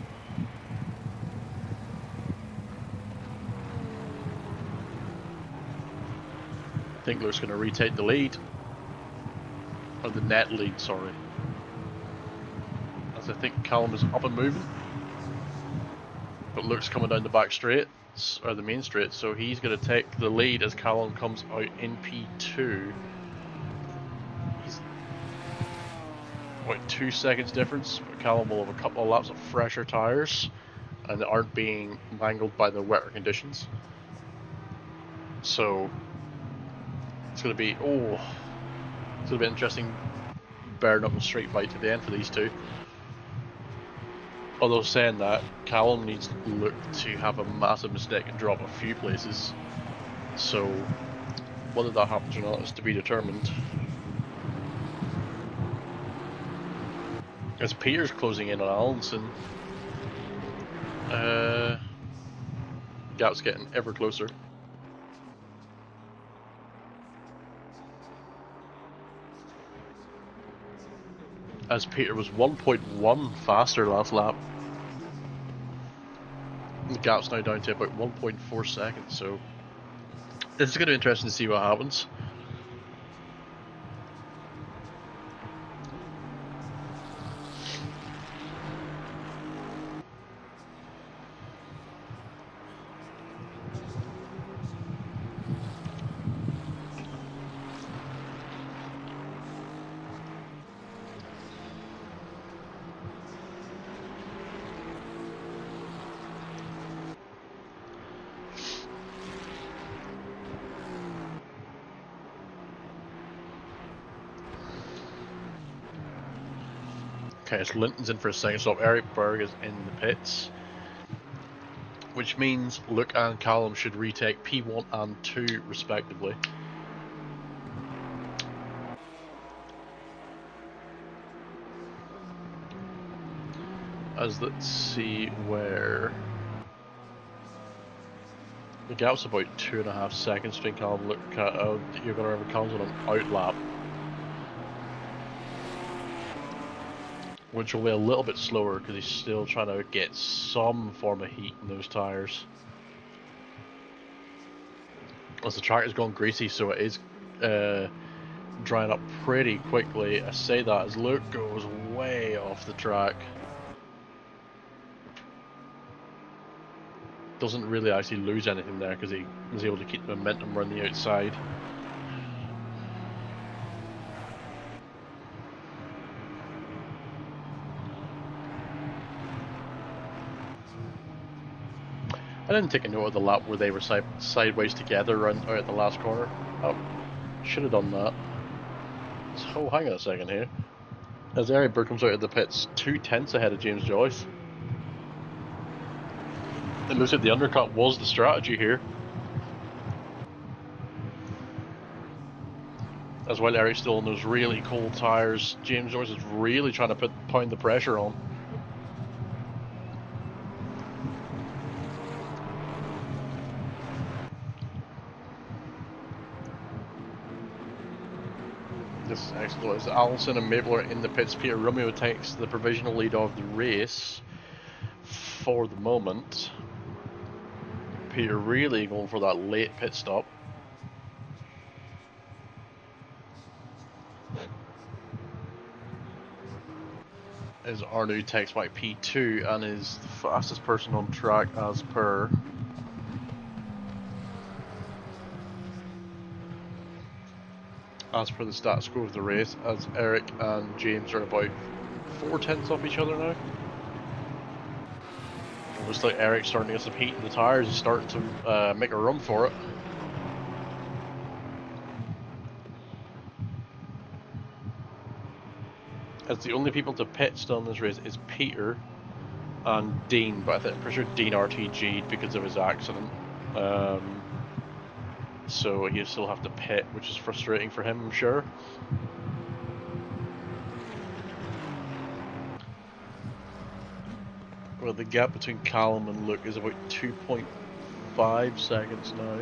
I think Luke's going to retake the lead. Or the net lead, sorry. As I think Callum is up and moving. But Luke's coming down the back straight. Or the main straight, so he's going to take the lead as Callum comes out in P2. He's about 2 seconds difference, but Callum will have a couple of laps of fresher tyres and they aren't being mangled by the wetter conditions. So it's going to be interesting bare knuckle street fight to the end for these two. Although saying that, Callum needs Luke to have a massive mistake and drop a few places. So whether that happens or not is to be determined. As Peter's closing in on Allenson, gap's getting ever closer. As Peter was 1.1 faster last lap. The gap's now down to about 1.4 seconds, so this is going to be interesting to see what happens. Okay, so Linton's in for a second stop. Eric Berg is in the pits, which means Luke and Callum should retake P1 and 2 respectively. As let's see where the gap's about 2.5 seconds between Callum and Luke. You're going to remember Callum's on an out lap, which will be a little bit slower because he's still trying to get some form of heat in those tyres. As the track has gone greasy, so it is drying up pretty quickly. I say that as Luke goes way off the track. Doesn't really actually lose anything there because he was able to keep the momentum around the outside. I didn't take a note of the lap where they were sideways together around out at the last corner. Oh, should have done that. So hang on a second here. As Eric Burke comes out of the pits, 2/10 ahead of James Joyce. It looks like the undercut was the strategy here. As while Eric's still on those really cold tyres, James Joyce is really trying to pound the pressure on. This is excellent. As Allison and Maple are in the pits, Peter Romeo takes the provisional lead of the race for the moment. Peter really going for that late pit stop. As Arnoux takes back P2 and is the fastest person on track as per. As per the status quo of the race, as Eric and James are about 4/10 off each other now. It looks like Eric's starting to get some heat in the tyres. He's starting to make a run for it. As the only people to pit still in this race is Peter and Dean, but I'm pretty sure Dean RTG'd because of his accident. So he'll still have to pit, which is frustrating for him, I'm sure. Well, the gap between Callum and Luke is about 2.5 seconds now.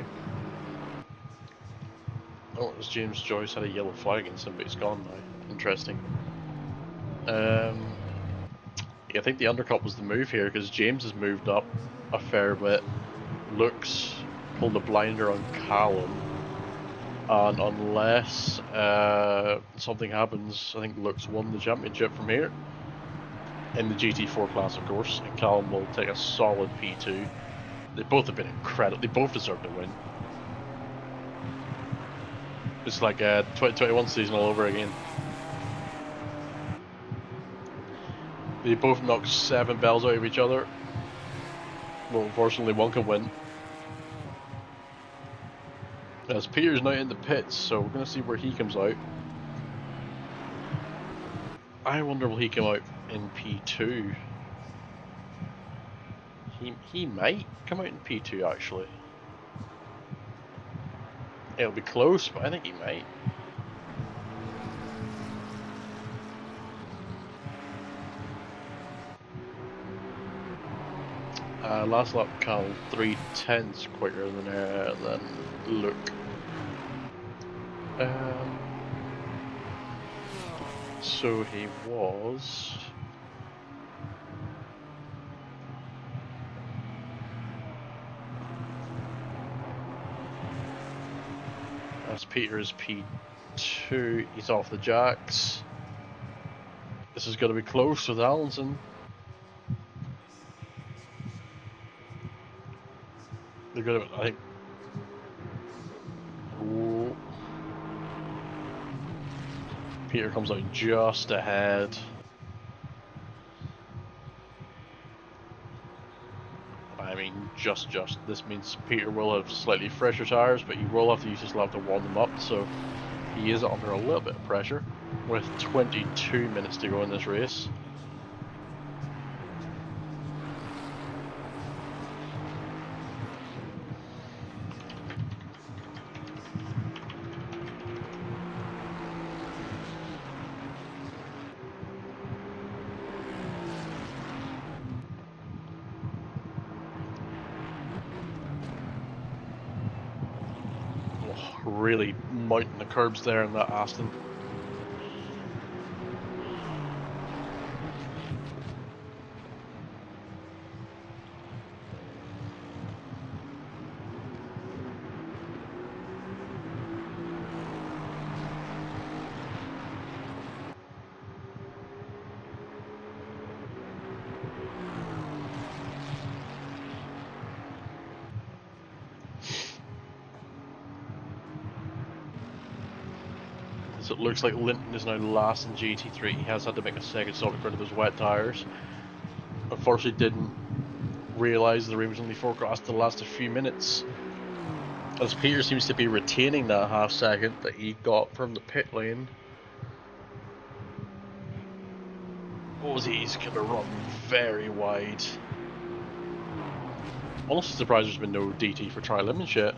Oh, as James Joyce had a yellow flag against him, but he's gone now. Interesting. Yeah, I think the undercut was the move here, because James has moved up a fair bit. Luke's pulled a blinder on Callum. And unless something happens, I think Luke's won the championship from here. In the GT4 class, of course, and Callum will take a solid P2. They both have been incredible. They both deserve to win. It's like a 2021 season all over again. They both knocked 7 bells out of each other. Well, unfortunately, one can win. As Peter's now in the pits, so we're going to see where he comes out. I wonder will he come out in P2? He might come out in P2 actually. It'll be close, but I think he might. Last lap, Cal 3/10 quicker than Luke. So he was. As Peter's P2, he's off the jacks. This is going to be close with Allinson. They're going to, I think. Ooh. Peter comes out just ahead. I mean, just. This means Peter will have slightly fresher tyres, but he will have to use his lap to warm them up, so he is under a little bit of pressure with 22 minutes to go in this race. Really mounting the curbs there in that Aston. It looks like Linton is now last in GT3. He has had to make a second stop to get rid of those wet tyres. Unfortunately, didn't realise the rain was only forecast to last a few minutes. As Peter seems to be retaining that half second that he got from the pit lane. Ozzy's gonna run very wide. Honestly surprised there's been no DT for Tri Lemons yet.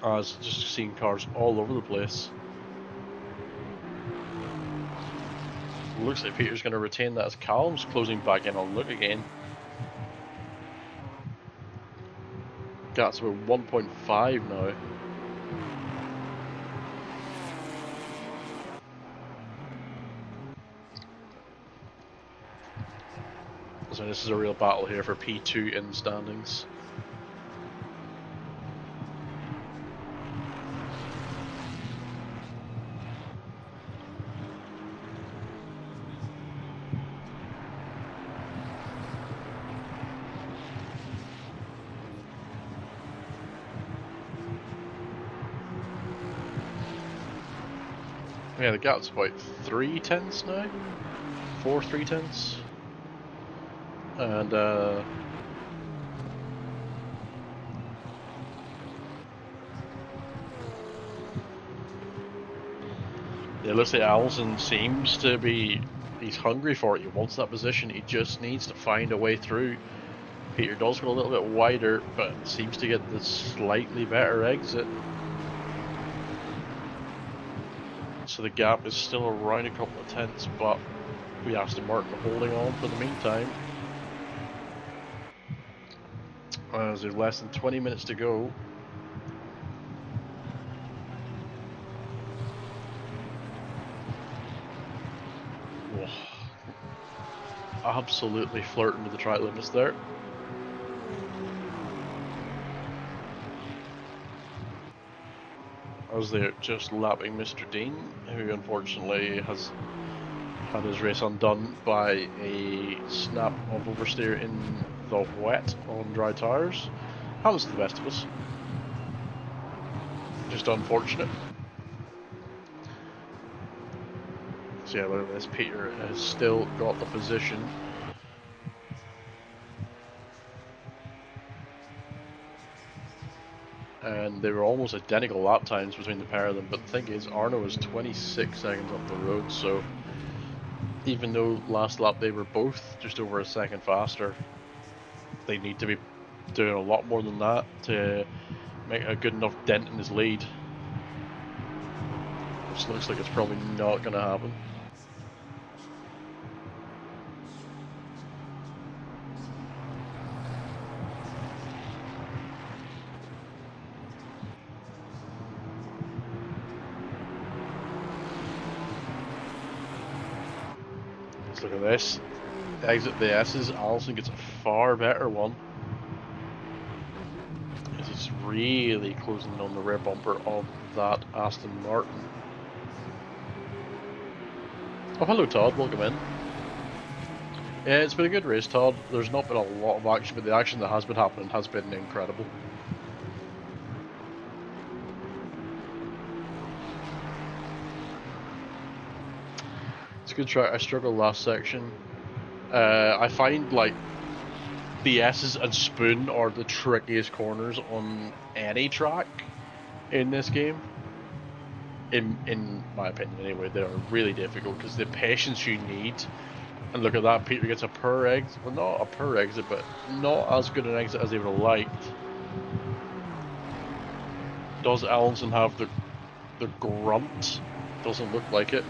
I was just seeing cars all over the place. Looks like Peter's going to retain that as Callum's closing back in on Luke again. That's about 1.5 now. So this is a real battle here for P2 in the standings. Yeah, the gap's about 3 tenths now. 4 3 tenths. And it looks like Allison seems to be, he's hungry for it. He wants that position. He just needs to find a way through. Peter does go a little bit wider, but seems to get the slightly better exit. So the gap is still around a couple of tenths, but we Aston Martin holding on for the meantime. As there's less than 20 minutes to go. Whoa. Absolutely flirting with the track limits there. As they're just lapping Mr. Dean, who unfortunately has had his race undone by a snap of oversteer in the wet on dry tyres. Happens to the best of us. Just unfortunate. So yeah, look at this. Peter has still got the position. And they were almost identical lap times between the pair of them, but the thing is, Arno was 26 seconds up the road, so even though last lap they were both just over a second faster, they need to be doing a lot more than that to make a good enough dent in his lead. Which looks like it's probably not going to happen. Let's look at this. Exit the S's, Allison gets a far better one. As he's really closing on the rear bumper of that Aston Martin. Oh, hello Todd, welcome in. Yeah, it's been a good race, Todd. There's not been a lot of action, but the action that has been happening has been incredible. It's a good track. I struggled last section. I find like the S's and Spoon are the trickiest corners on any track in this game. In my opinion anyway, they're really difficult because the patience you need. And look at that, Peter gets a poor exit, well not a poor exit, but not as good an exit as he would have liked. Does Allison have the grunt? Doesn't look like it.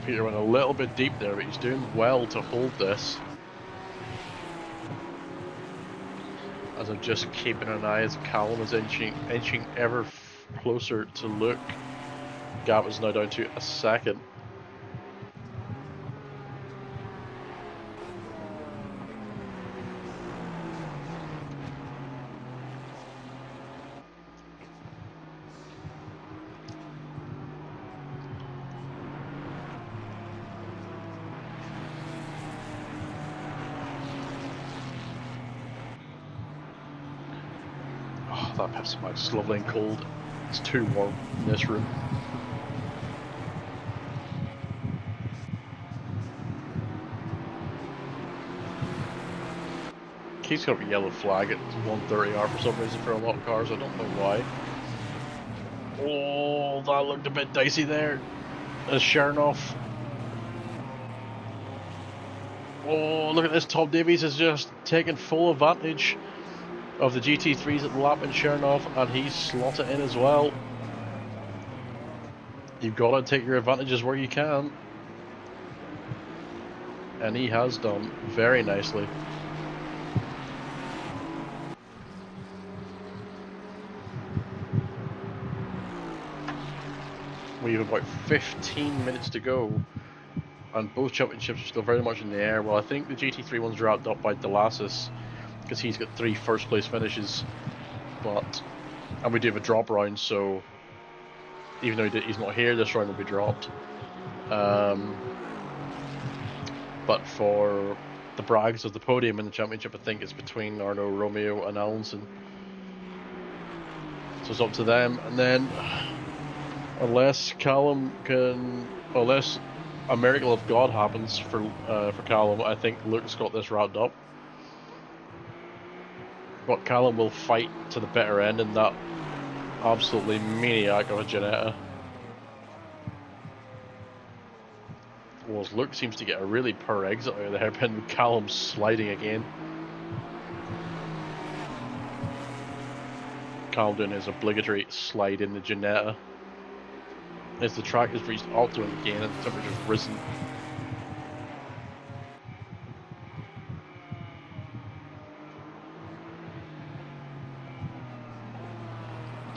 Peter went a little bit deep there, but he's doing well to hold this. As I'm just keeping an eye as Callum is inching ever closer to Luke. Gap is now down to a second. Oh, that Pepsi Max is lovely and cold. It's too warm in this room. Keith's got a yellow flag at 130R for some reason for a lot of cars. I don't know why. Oh, that looked a bit dicey there. As Chernoff. Oh, look at this. Tom Davies is just taking full advantage of the GT3s at the lap in Chernoff, and he's slotted in as well. You've got to take your advantages where you can. And he has done very nicely. We have about 15 minutes to go, and both championships are still very much in the air. Well, I think the GT3 one's wrapped up by Delassus, because he's got 3 first place finishes, and we do have a drop round, so even though he's not here, this round will be dropped. But for the brags of the podium in the championship, I think it's between Arno, Romeo and Alonso. So it's up to them, and then unless a miracle of God happens for Callum, I think Luke's got this wrapped up. But Callum will fight to the bitter end in that absolutely maniac of a Ginetta. Well, Luke seems to get a really poor exit out of the hairpin, with Callum sliding again. Callum doing his obligatory slide in the Ginetta. As the track has reached optimum again and the temperature's risen.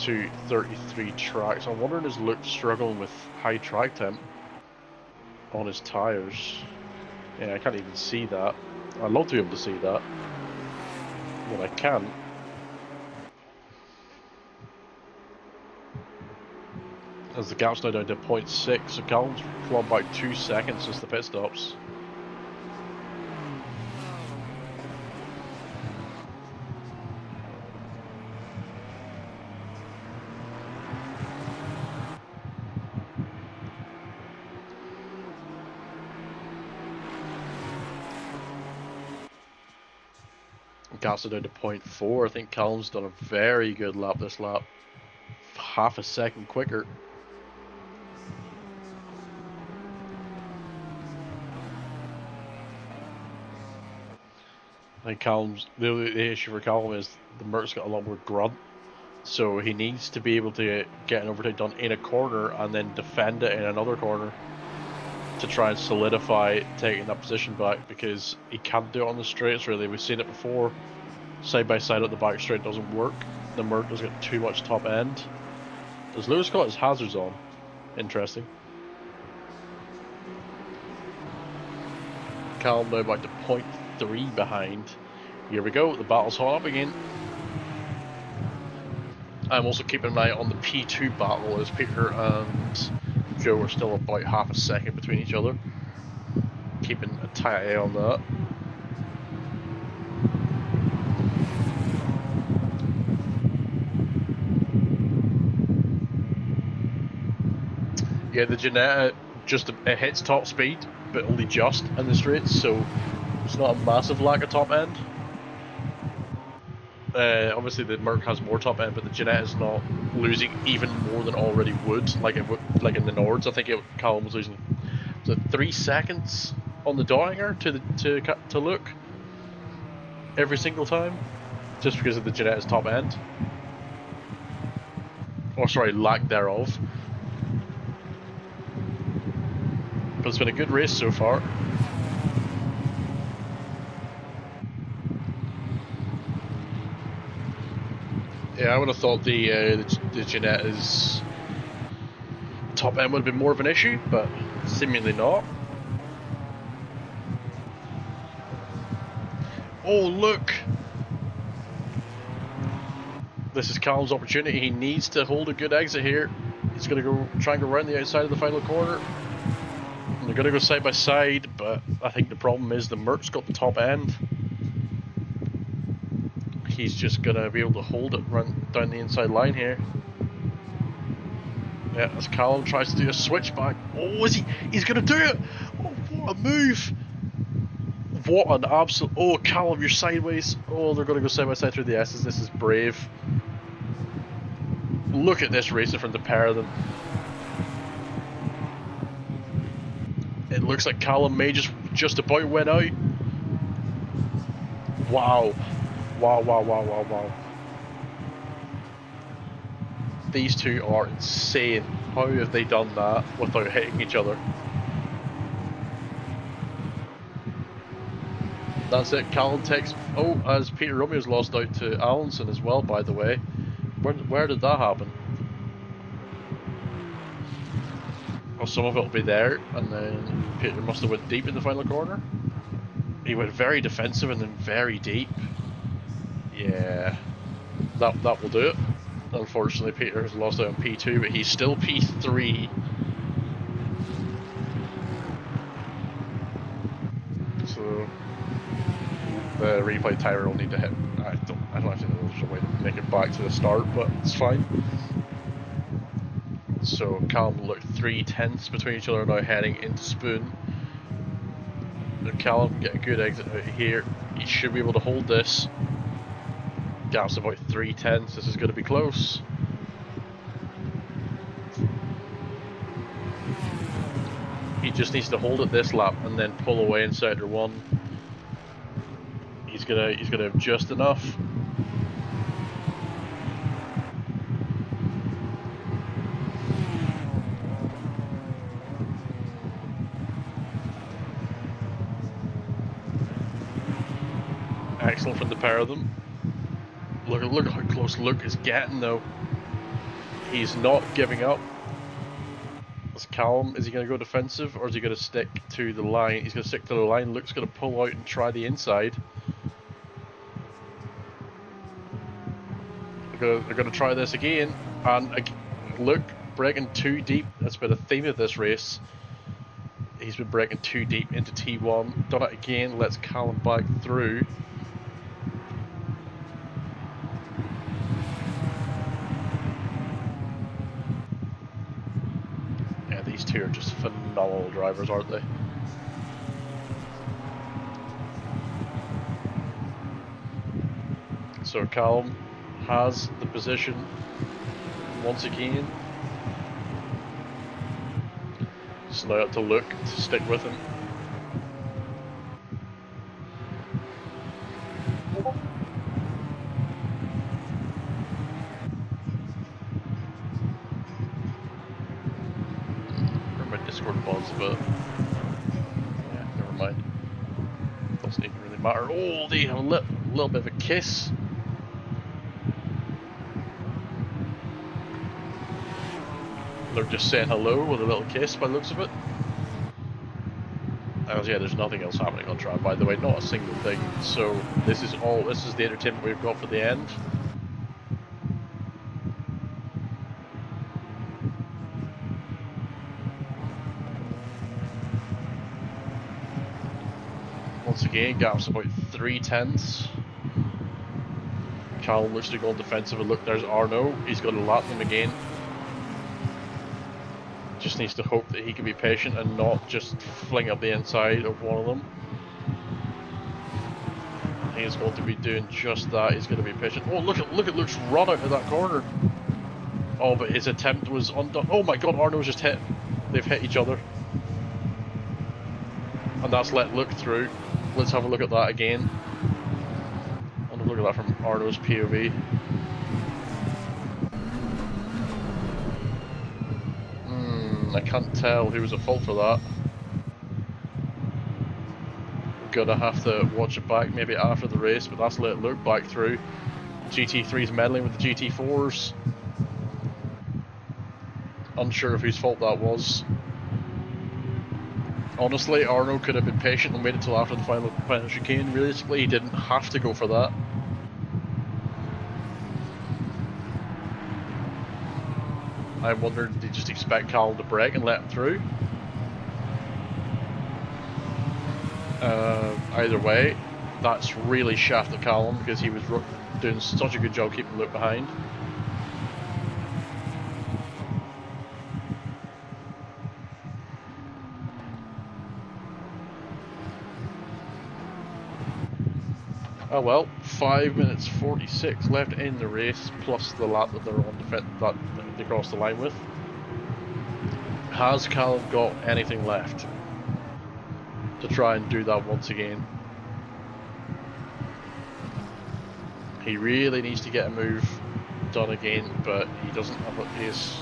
To 33 tracks. I'm wondering, is Luke struggling with high track temp on his tyres? Yeah, I can't even see that. I'd love to be able to see that, but I can't. As the gap's now down to 0.6, so Callum's clawed back 2 seconds since the pit stops. Gap's down to 0.4. I think Callum's done a very good lap this lap. Half a second quicker. I think the issue for Callum is the Merc's got a lot more grunt, so he needs to be able to get an overtake done in a corner and then defend it in another corner to try and solidify taking that position back, because he can't do it on the straights really. We've seen it before. Side by side at the back straight doesn't work. The Merc does get too much top end. Does Lewis got his hazards on? Interesting. Callum now back to 0.3 behind. Here we go, the battle's hot up again. I'm also keeping an eye on the P2 battle, as Peter and Joe are still about half a second between each other. Keeping a tight eye on that. Yeah, the Ginetta it hits top speed, but only just in the straights, so it's not a massive lack of top end. Obviously the Merc has more top end, but the Ginetta is not losing even more than already would, like in the Nords. I think Callum was losing 3 seconds on the Doinger to Luke every single time, just because of the Ginetta's top end. Or sorry, lack thereof. But it's been a good race so far. Yeah, I would have thought the Ginetta's top end would have been more of an issue, but seemingly not. Oh, look! This is Callum's opportunity. He needs to hold a good exit here. He's going to try and go around the outside of the final corner. And they're going to go side by side, but I think the problem is the Merc's got the top end. he's just gonna be able to hold it run down the inside line here. Yeah, as Callum tries to do a switchback. Oh, is he? He's gonna do it! Oh, what a move! What an absolute... Oh, Callum, you're sideways. Oh, they're gonna go side by side through the S's. This is brave. Look at this racing from the pair of them. It looks like Callum may just about win out. Wow. Wow, wow, wow, wow, wow. These two are insane. How have they done that without hitting each other? That's it, Callum takes... Oh, as Peter Romeo's lost out to Alonson as well, by the way. Where did that happen? Well, some of it will be there, and then Peter must have went deep in the final corner. He went very defensive and then very deep. Yeah, that will do it. Unfortunately, Peter has lost out on P2, but he's still P3. So the replay timer will need to hit. I don't actually know there's a way to make it back to the start, but it's fine. So Callum look 3/10 between each other now, heading into Spoon. And Callum can get a good exit out here. He should be able to hold this. Gap's about 3/10. This is going to be close. He just needs to hold it this lap and then pull away in sector 1. He's gonna have just enough. Excellent from the pair of them. Look how close Luke is getting though. He's not giving up. As Callum, is he going to go defensive or is he going to stick to the line? He's going to stick to the line. Luke's going to pull out and try the inside. They're going to try this again, and Luke breaking too deep. That's been a theme of this race. He's been breaking too deep into T1. Done it again. Lets Callum back through. Yeah, these two are just phenomenal drivers, aren't they? So Callum has the position once again. Just now up to Luke to stick with him. Where my Discord buzzed, but yeah, never mind. Doesn't even really matter. Oh, they have a little bit of a kiss. They're just saying hello with a little kiss by the looks of it. Yeah, there's nothing else happening on track, by the way, not a single thing. So this is the entertainment we've got for the end. Once again, gap's about 3/10. Callum looks to go on defensive, and look, there's Arno. He's going to lap them again. Just needs to hope that he can be patient and not just fling up the inside of one of them. He's going to be doing just that. He's going to be patient. Oh, look at Luke's run out of that corner. Oh, but his attempt was undone. Oh my God, Arno's just hit. They've hit each other, and that's let Luke through. Let's have a look at that again. And look at that from Arno's POV. I can't tell who was at fault for that. We're gonna have to watch it back maybe after the race, but that's let Luke back through. GT3's meddling with the GT4s. Unsure of whose fault that was. Honestly, Arno could have been patient and waited until after the final chicane. Realistically, he didn't have to go for that. I wondered, did they just expect Callum to brake and let him through? Either way, That's really shafted Callum because he was doing such a good job keeping Luke behind. Oh well, 5 minutes 46 left in the race, plus the lap that they're on that they crossed the line with. Has Callum got anything left to try and do that once again? He really needs to get a move done again, but he doesn't have it. He's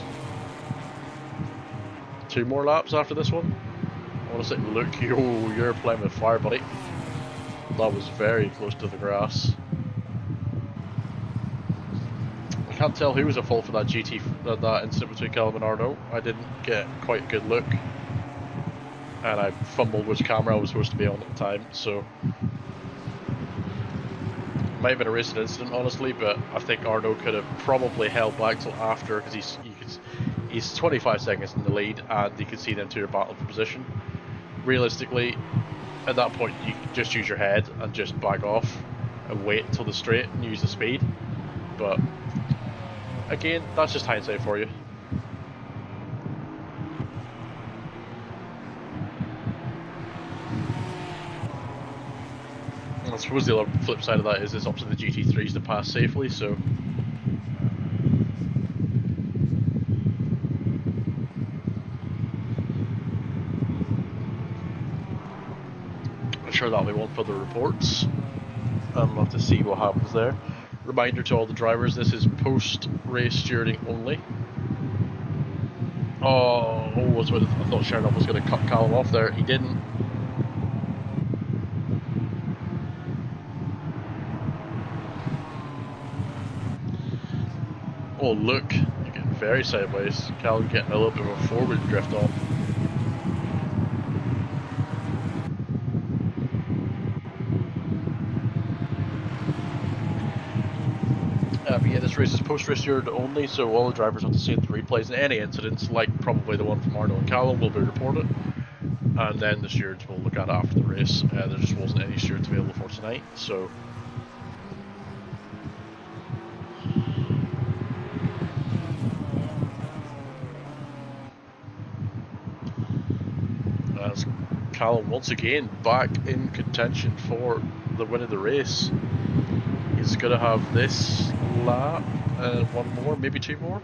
2 more laps after this one. I want to say, Luke, you're playing with fire, buddy. That was very close to the grass. I can't tell who was at fault for that that incident between Callum and Arno. I didn't get quite a good look, and I fumbled which camera I was supposed to be on at the time. So it might have been a racing incident, honestly, but I think Arno could have probably held back till after, because he's 25 seconds in the lead, and you can see them two are battling for position. Realistically, at that point, you just use your head and just back off and wait until the straight and use the speed. But again, that's just hindsight for you. And I suppose the other flip side of that is it's up to the GT3s to pass safely, so I'm sure that'll be one for the reports. I'd love to see what happens there. Reminder to all the drivers, this is post-race stewarding only. Oh, I thought Sherlock was going to cut Callum off there. He didn't. Oh, look. You're getting very sideways. Callum getting a little bit of a forward drift on. But yeah, this race is post-race steward only, so all the drivers have to see the replays, and any incidents, like probably the one from Arno and Callum, will be reported, and then the stewards will look at it after the race. There just wasn't any stewards available for tonight, so as Callum once again back in contention for the win of the race. He's going to have this lap and one more, maybe 2 more,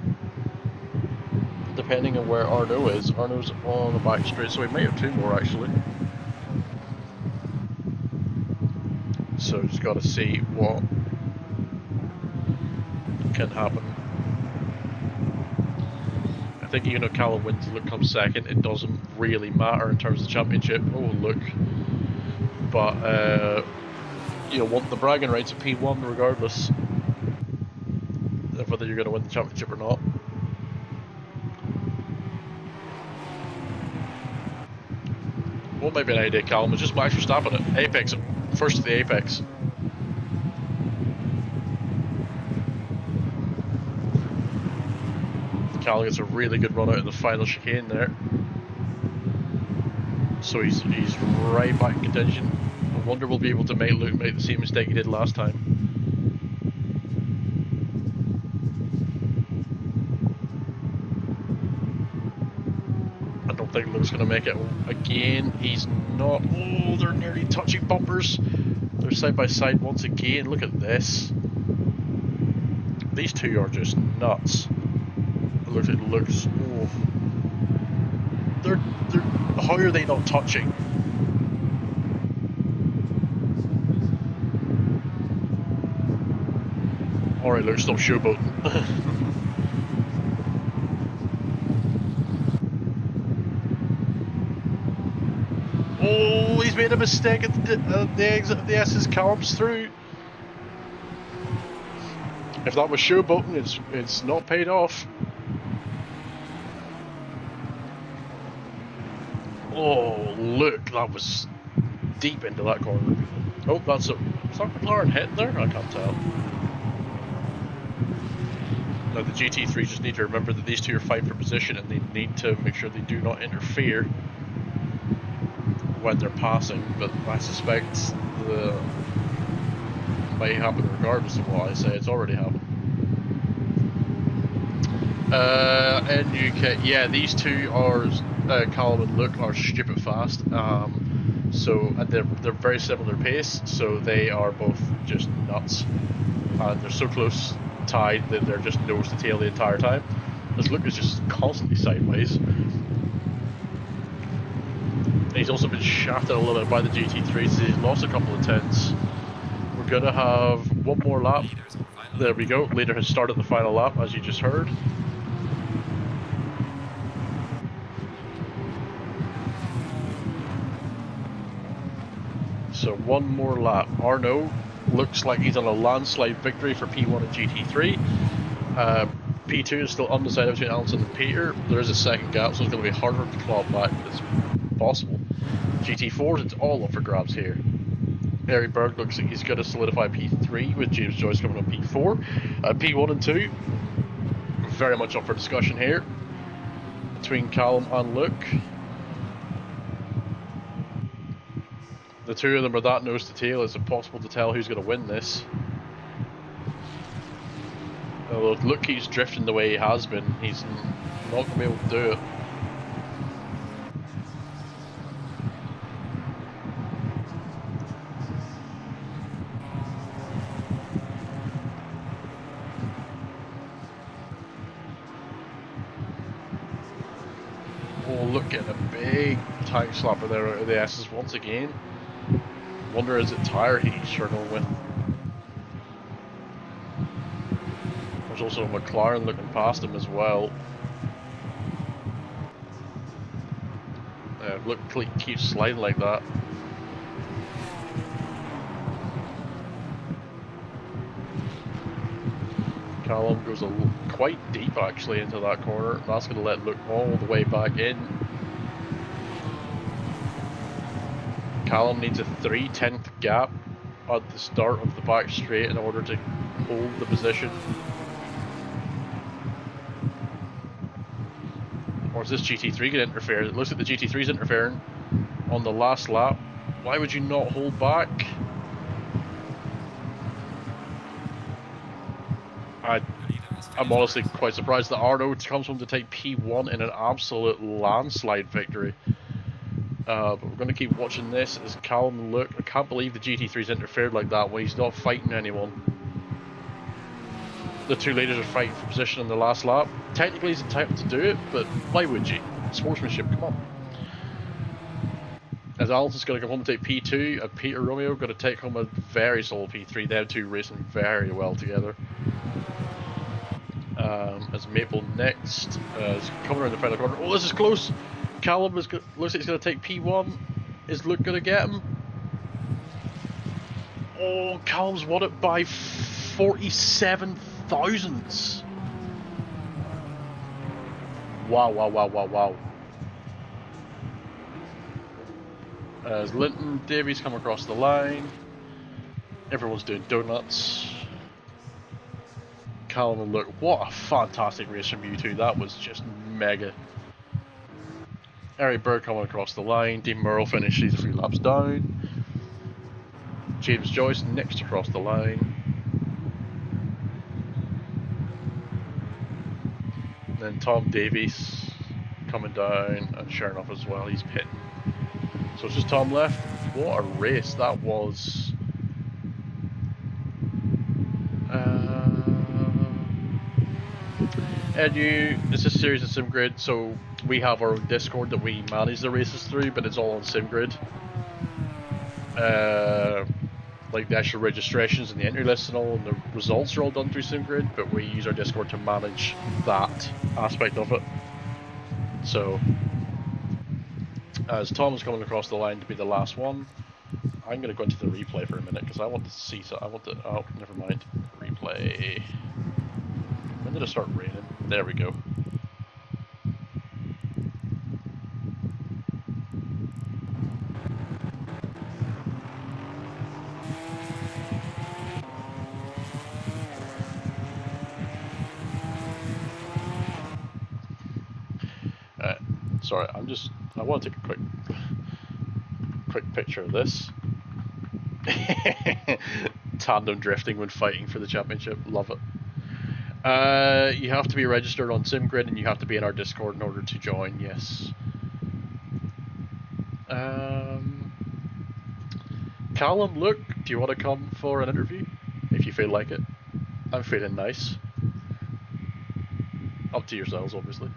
depending on where Arno is. Arno's on the back straight, so he might have 2 more actually. So just got to see what can happen. I think even if Callum wins and Luke comes second, it doesn't really matter in terms of the championship. Oh, look. But you'll want the bragging rights at P1 regardless of whether you're going to win the championship or not. What might be an idea, Callum, is just Max Verstappen it. Apex it. First to the apex. Callum gets a really good run out of the final chicane there. So he's right back in contention. I wonder we'll be able to make Luke make the same mistake he did last time. I don't think Luke's going to make it again. He's not. Oh, they're nearly touching bumpers. They're side by side once again. Look at this. These two are just nuts. Look at Luke's. Oh. They're. How are they not touching? Alright, Luke, stop showboating. Oh, he's made a mistake at the exit of the S's. Callum's through. If that was showboating, it's not paid off. Oh, look, that was deep into that corner. Oh, is that McLaren hitting there? I can't tell. Now the GT3 just need to remember that these two are fighting for position, and they need to make sure they do not interfere when they're passing, but I suspect the might happen regardless of what I say. It's already happened. In UK, yeah, these two are Callum and Luke are stupid fast. So they're very similar pace. So they are both just nuts, and they're so close tied that they're just nose to tail the entire time. As Luke is just constantly sideways. And he's also been shafted a little bit by the GT3, so he's lost a couple of tenths. We're gonna have one more lap. There we go. Leader has started the final lap, as you just heard. So one more lap. Arno looks like he's on a landslide victory for P1 and GT3. P2 is still undecided between Alonso and Peter. There is a second gap, so it's going to be harder to claw back as possible. GT4s, it's all up for grabs here. Eric Berg looks like he's going to solidify P3 with James Joyce coming on P4. P1 and 2, very much up for discussion here between Callum and Luke. The two of them are that nose to tail, it's impossible to tell who's going to win this. Although if Luke keeps drifting the way he has been, he's not going to be able to do it. Oh, Luke getting a big tank slapper there out of the S's once again. Wonder is it tire heat struggling with. There's also a McLaren looking past him as well. Look, keeps sliding like that. Callum goes quite deep actually into that corner. That's going to let Luke all the way back in. Callum needs a 3/10 gap at the start of the back straight in order to hold the position. Or is this GT3 going to interfere? It looks like the GT3 is interfering on the last lap. Why would you not hold back? I'm honestly quite surprised that Arno comes home to take P1 in an absolute landslide victory. But we're going to keep watching this as Callum Luke. I can't believe the GT3's interfered like that when he's not fighting anyone. The two leaders are fighting for position in the last lap. Technically he's entitled to do it, but why would you? Sportsmanship, come on. As Allison's going to come home and take P2, and Peter Romeo going to take home a very solid P3. Them two racing very well together. As Maple next is coming around the final corner. Oh, this is close! Callum looks like he's going to take P1. Is Luke going to get him? Oh, Callum's won it by 47 thousandths. Wow, wow, wow, wow, wow. As Linton Davies come across the line. Everyone's doing donuts. Callum and Luke, what a fantastic race from you two. That was just mega. Eric Berg coming across the line. Dean Merle finishes a few laps down. James Joyce next across the line. And then Tom Davies coming down and sharing off as well. He's pitting. So it's just Tom left. What a race that was. It's a series of SimGrid, so we have our own Discord that we manage the races through, but it's all on SimGrid. Like the actual registrations and the entry lists and all, and the results are all done through SimGrid, but we use our Discord to manage that aspect of it. So, as Tom's coming across the line to be the last one, I'm going to go into the replay for a minute because I want to see. So I want to. Oh, never mind. Replay. When did it start raining? There we go. Sorry, I want to take a quick picture of this. tandem drifting when fighting for the championship. Love it. You have to be registered on SimGrid and you have to be in our Discord in order to join. Yes. Callum, look, do you want to come for an interview? If you feel like it. I'm feeling nice. Up to yourselves, obviously.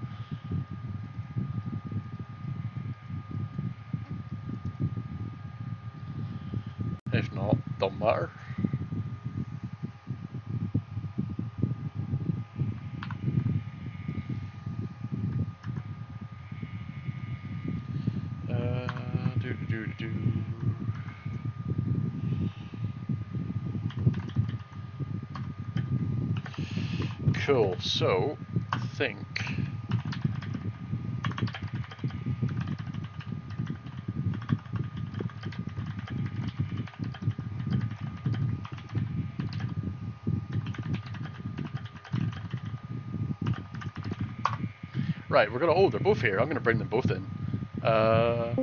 If not, don't matter. Cool, so, think. Right, we're gonna. Oh, they're both here. I'm gonna bring them both in. Hello.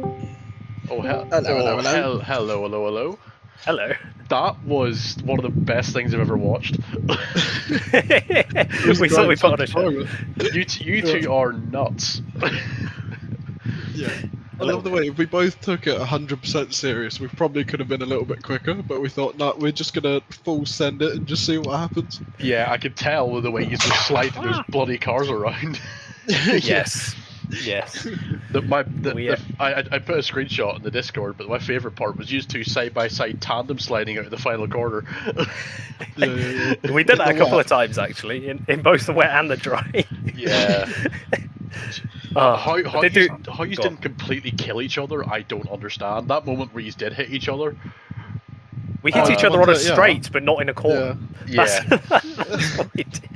Hello. That was one of the best things I've ever watched. We thought we put on a show. You two are nuts. Yeah. I love the way if we both took it 100% serious, we probably could have been a little bit quicker, but we thought, no, we're just gonna full send it and just see what happens. Yeah, I could tell with the way you were sliding those bloody cars around. Yes. I put a screenshot in the Discord, but my favourite part was you two side by side tandem sliding out of the final corner. Yeah. We did that a couple of times actually, in both the wet and the dry. Yeah. How you Go didn't completely kill each other, I don't understand. That moment where you did hit each other. We hit each other on a straight, but not in a corner. Yeah. That's what we did.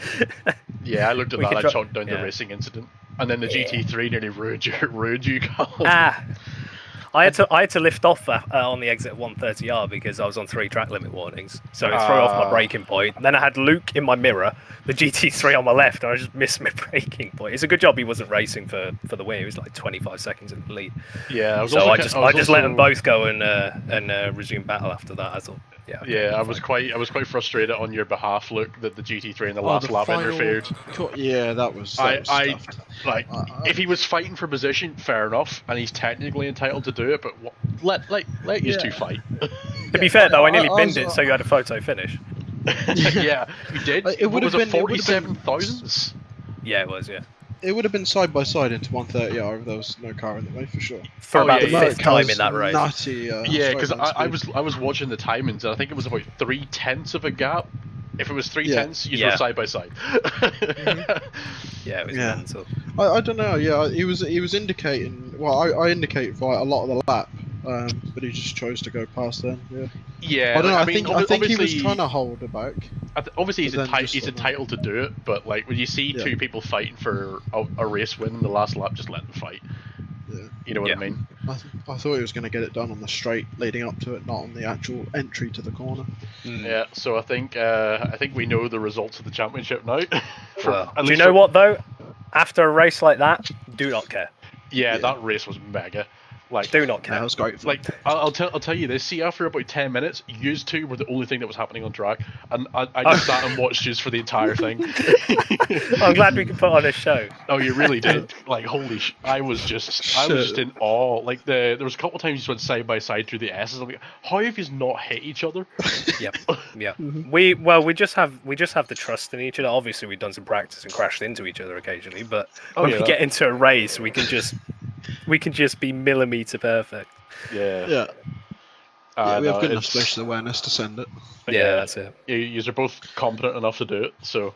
Yeah, I looked at that. I chalked down the racing incident, and then the GT3 nearly ruined you, Carl. I had to lift off on the exit at 130R because I was on 3 track limit warnings, so it threw off my braking point. Then I had Luke in my mirror, the GT3 on my left, and I just missed my braking point. It's a good job he wasn't racing for the win. He was like 25 seconds in the lead. Yeah, I just let them both go and resume battle after that. I thought. Yeah, I was quite frustrated on your behalf, Luke, that the GT3 in the last lap interfered. Yeah, that was stuffed. If he was fighting for position, fair enough, and he's technically entitled to do it, but let you two fight. To be fair though, I nearly binned it, so you had a photo finish. Yeah, you did. It would have been 47,000. Yeah, it was. Yeah. It would have been side by side into 130R if there was no car in the way for sure. For about the 5th time in that race. Nutty, yeah, because I was watching the timings and I think it was about 3/10 of a gap. If it was 3/10, you were side by side. Yeah, it was mental. I don't know. Yeah, he was indicating. Well, I indicated for a lot of the lap, but he just chose to go past then. Yeah. Yeah, I don't know. I think he was trying to hold it back. Obviously, he's entitled to do it, but like when you see two people fighting for a race win in the last lap, just let them fight. Yeah. You know what I mean? I thought he was going to get it done on the straight leading up to it, not on the actual entry to the corner. Yeah, so I think we know the results of the championship now. Do you know what though? After a race like that, do not care. Yeah, that race was mega. Like, do not care. That was great. Like, I'll tell you this. See, after about 10 minutes, you two were the only thing that was happening on track, and I just sat and watched you for the entire thing. I'm glad we could put on a show. Oh, you really did. Like, holy I was just in awe. Like, there was a couple of times you just went side by side through the S's. I'm like, how have you not hit each other? Yep. Yeah. We just have the trust in each other. Obviously, we've done some practice and crashed into each other occasionally, but when we get into a race, we can just be millimeter perfect. Yeah. We have good enough spatial awareness to send it. Yeah, that's it. You are both competent enough to do it, so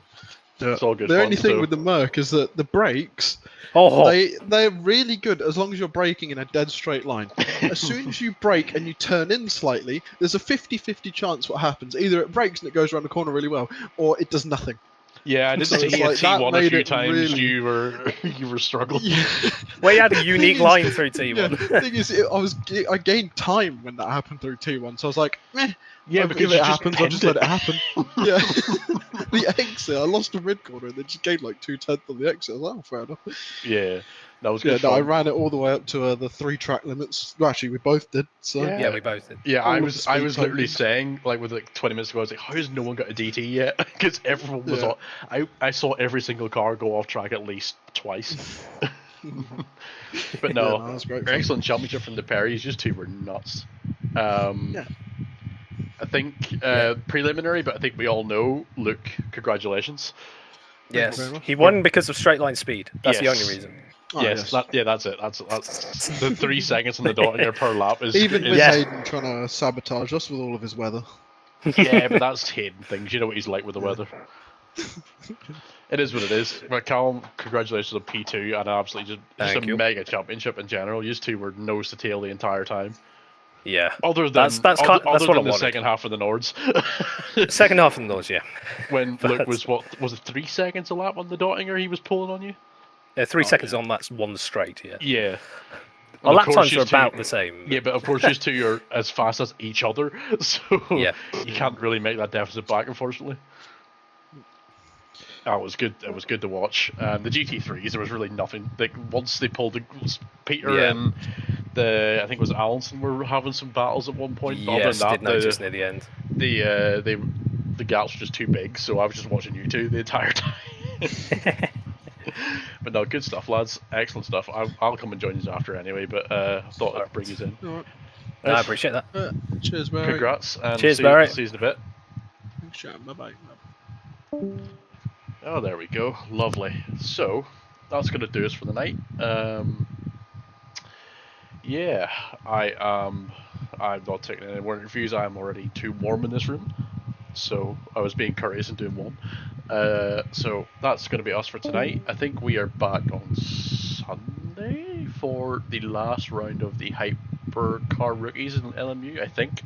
it's all good. The only thing with the Merc is that the brakes, they're really good as long as you're braking in a dead straight line. As soon as you brake and you turn in slightly, there's a 50-50 chance what happens. Either it brakes and it goes around the corner really well, or it does nothing. Yeah, I did see a T1 a few times. Really... You were struggling. Yeah. Well, you had a unique line through T1. Yeah, the thing is, I gained time when that happened through T1, so I was like, meh. Yeah, because if it happens, I'll just let it happen. Yeah. the exit, I lost a mid corner and then just gained like 2/10 on the exit. I was like, oh, fair enough. Yeah, that was good Yeah, no, I fun. ran it all the way up to the 3 track limits. Well, actually, we both did. So Yeah, we both did. Yeah, All I of was the speed literally tokens. saying, like, with like 20 minutes ago, I was like, how has no one got a DT yet? Because everyone was Yeah. on. I saw every single car go off track at least twice. But no, Yeah, no, that's great fun. excellent championship from the Perrys. Just two were nuts. Yeah. I think preliminary, but I think we all know. Luke, congratulations. Thank you Yes, very much. he won because of straight line speed. That's the Yes. only reason. Oh, yes, that's it. That's the 3 seconds on the dot per lap is Even with Yeah. Hayden trying to sabotage us with all of his weather. Yeah, but that's Hayden things. You know what he's like with the weather. It is what it is. But Callum, congratulations on P2 and absolutely just Thank a you. mega championship in general. You two were nose to tail the entire time. Yeah. Other than That's other what I than the wanted. second half of the Nords. Second half of the Nords, yeah. When But- Luke was was it 3 seconds a lap on the Dottinger he was pulling on you? 3 Oh, seconds yeah. on that's one straight, yeah. Yeah. Our And lap of course times are yous two- about the same. Yeah, but of course you two are as fast as each other, so Yeah. you can't really make that deficit back, unfortunately. Oh, it was good. It was good to watch. The GT3s, there was really nothing. Like once they pulled Peter Yeah. and I think it was Alonson were having some battles at one point. But Yes, other did than that, notice near the end. the gaps were just too big. So I was just watching you two the entire time. But no, good stuff, lads. Excellent stuff. I'll come and join you after anyway. But I thought I'd bring you in. Alright. No, I appreciate that. Cheers, Barry. Congrats and Cheers, see Barry. you in a bit. Bye bye. Oh, there we go. Lovely. So, that's going to do us for the night. Yeah, I'm not taking any more interviews. I'm already too warm in this room. So, I was being courteous and doing one. So, that's going to be us for tonight. I think we are back on Sunday for the last round of the Hypercar Rookies in LMU, I think.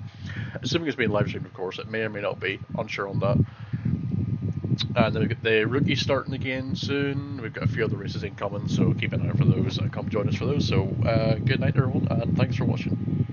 Assuming it's being live streamed, of course. It may or may not be. Unsure on that. And then we've got the rookies starting again soon. We've got a few other races incoming, so keep an eye out for those and come join us for those. So good night everyone, and thanks for watching.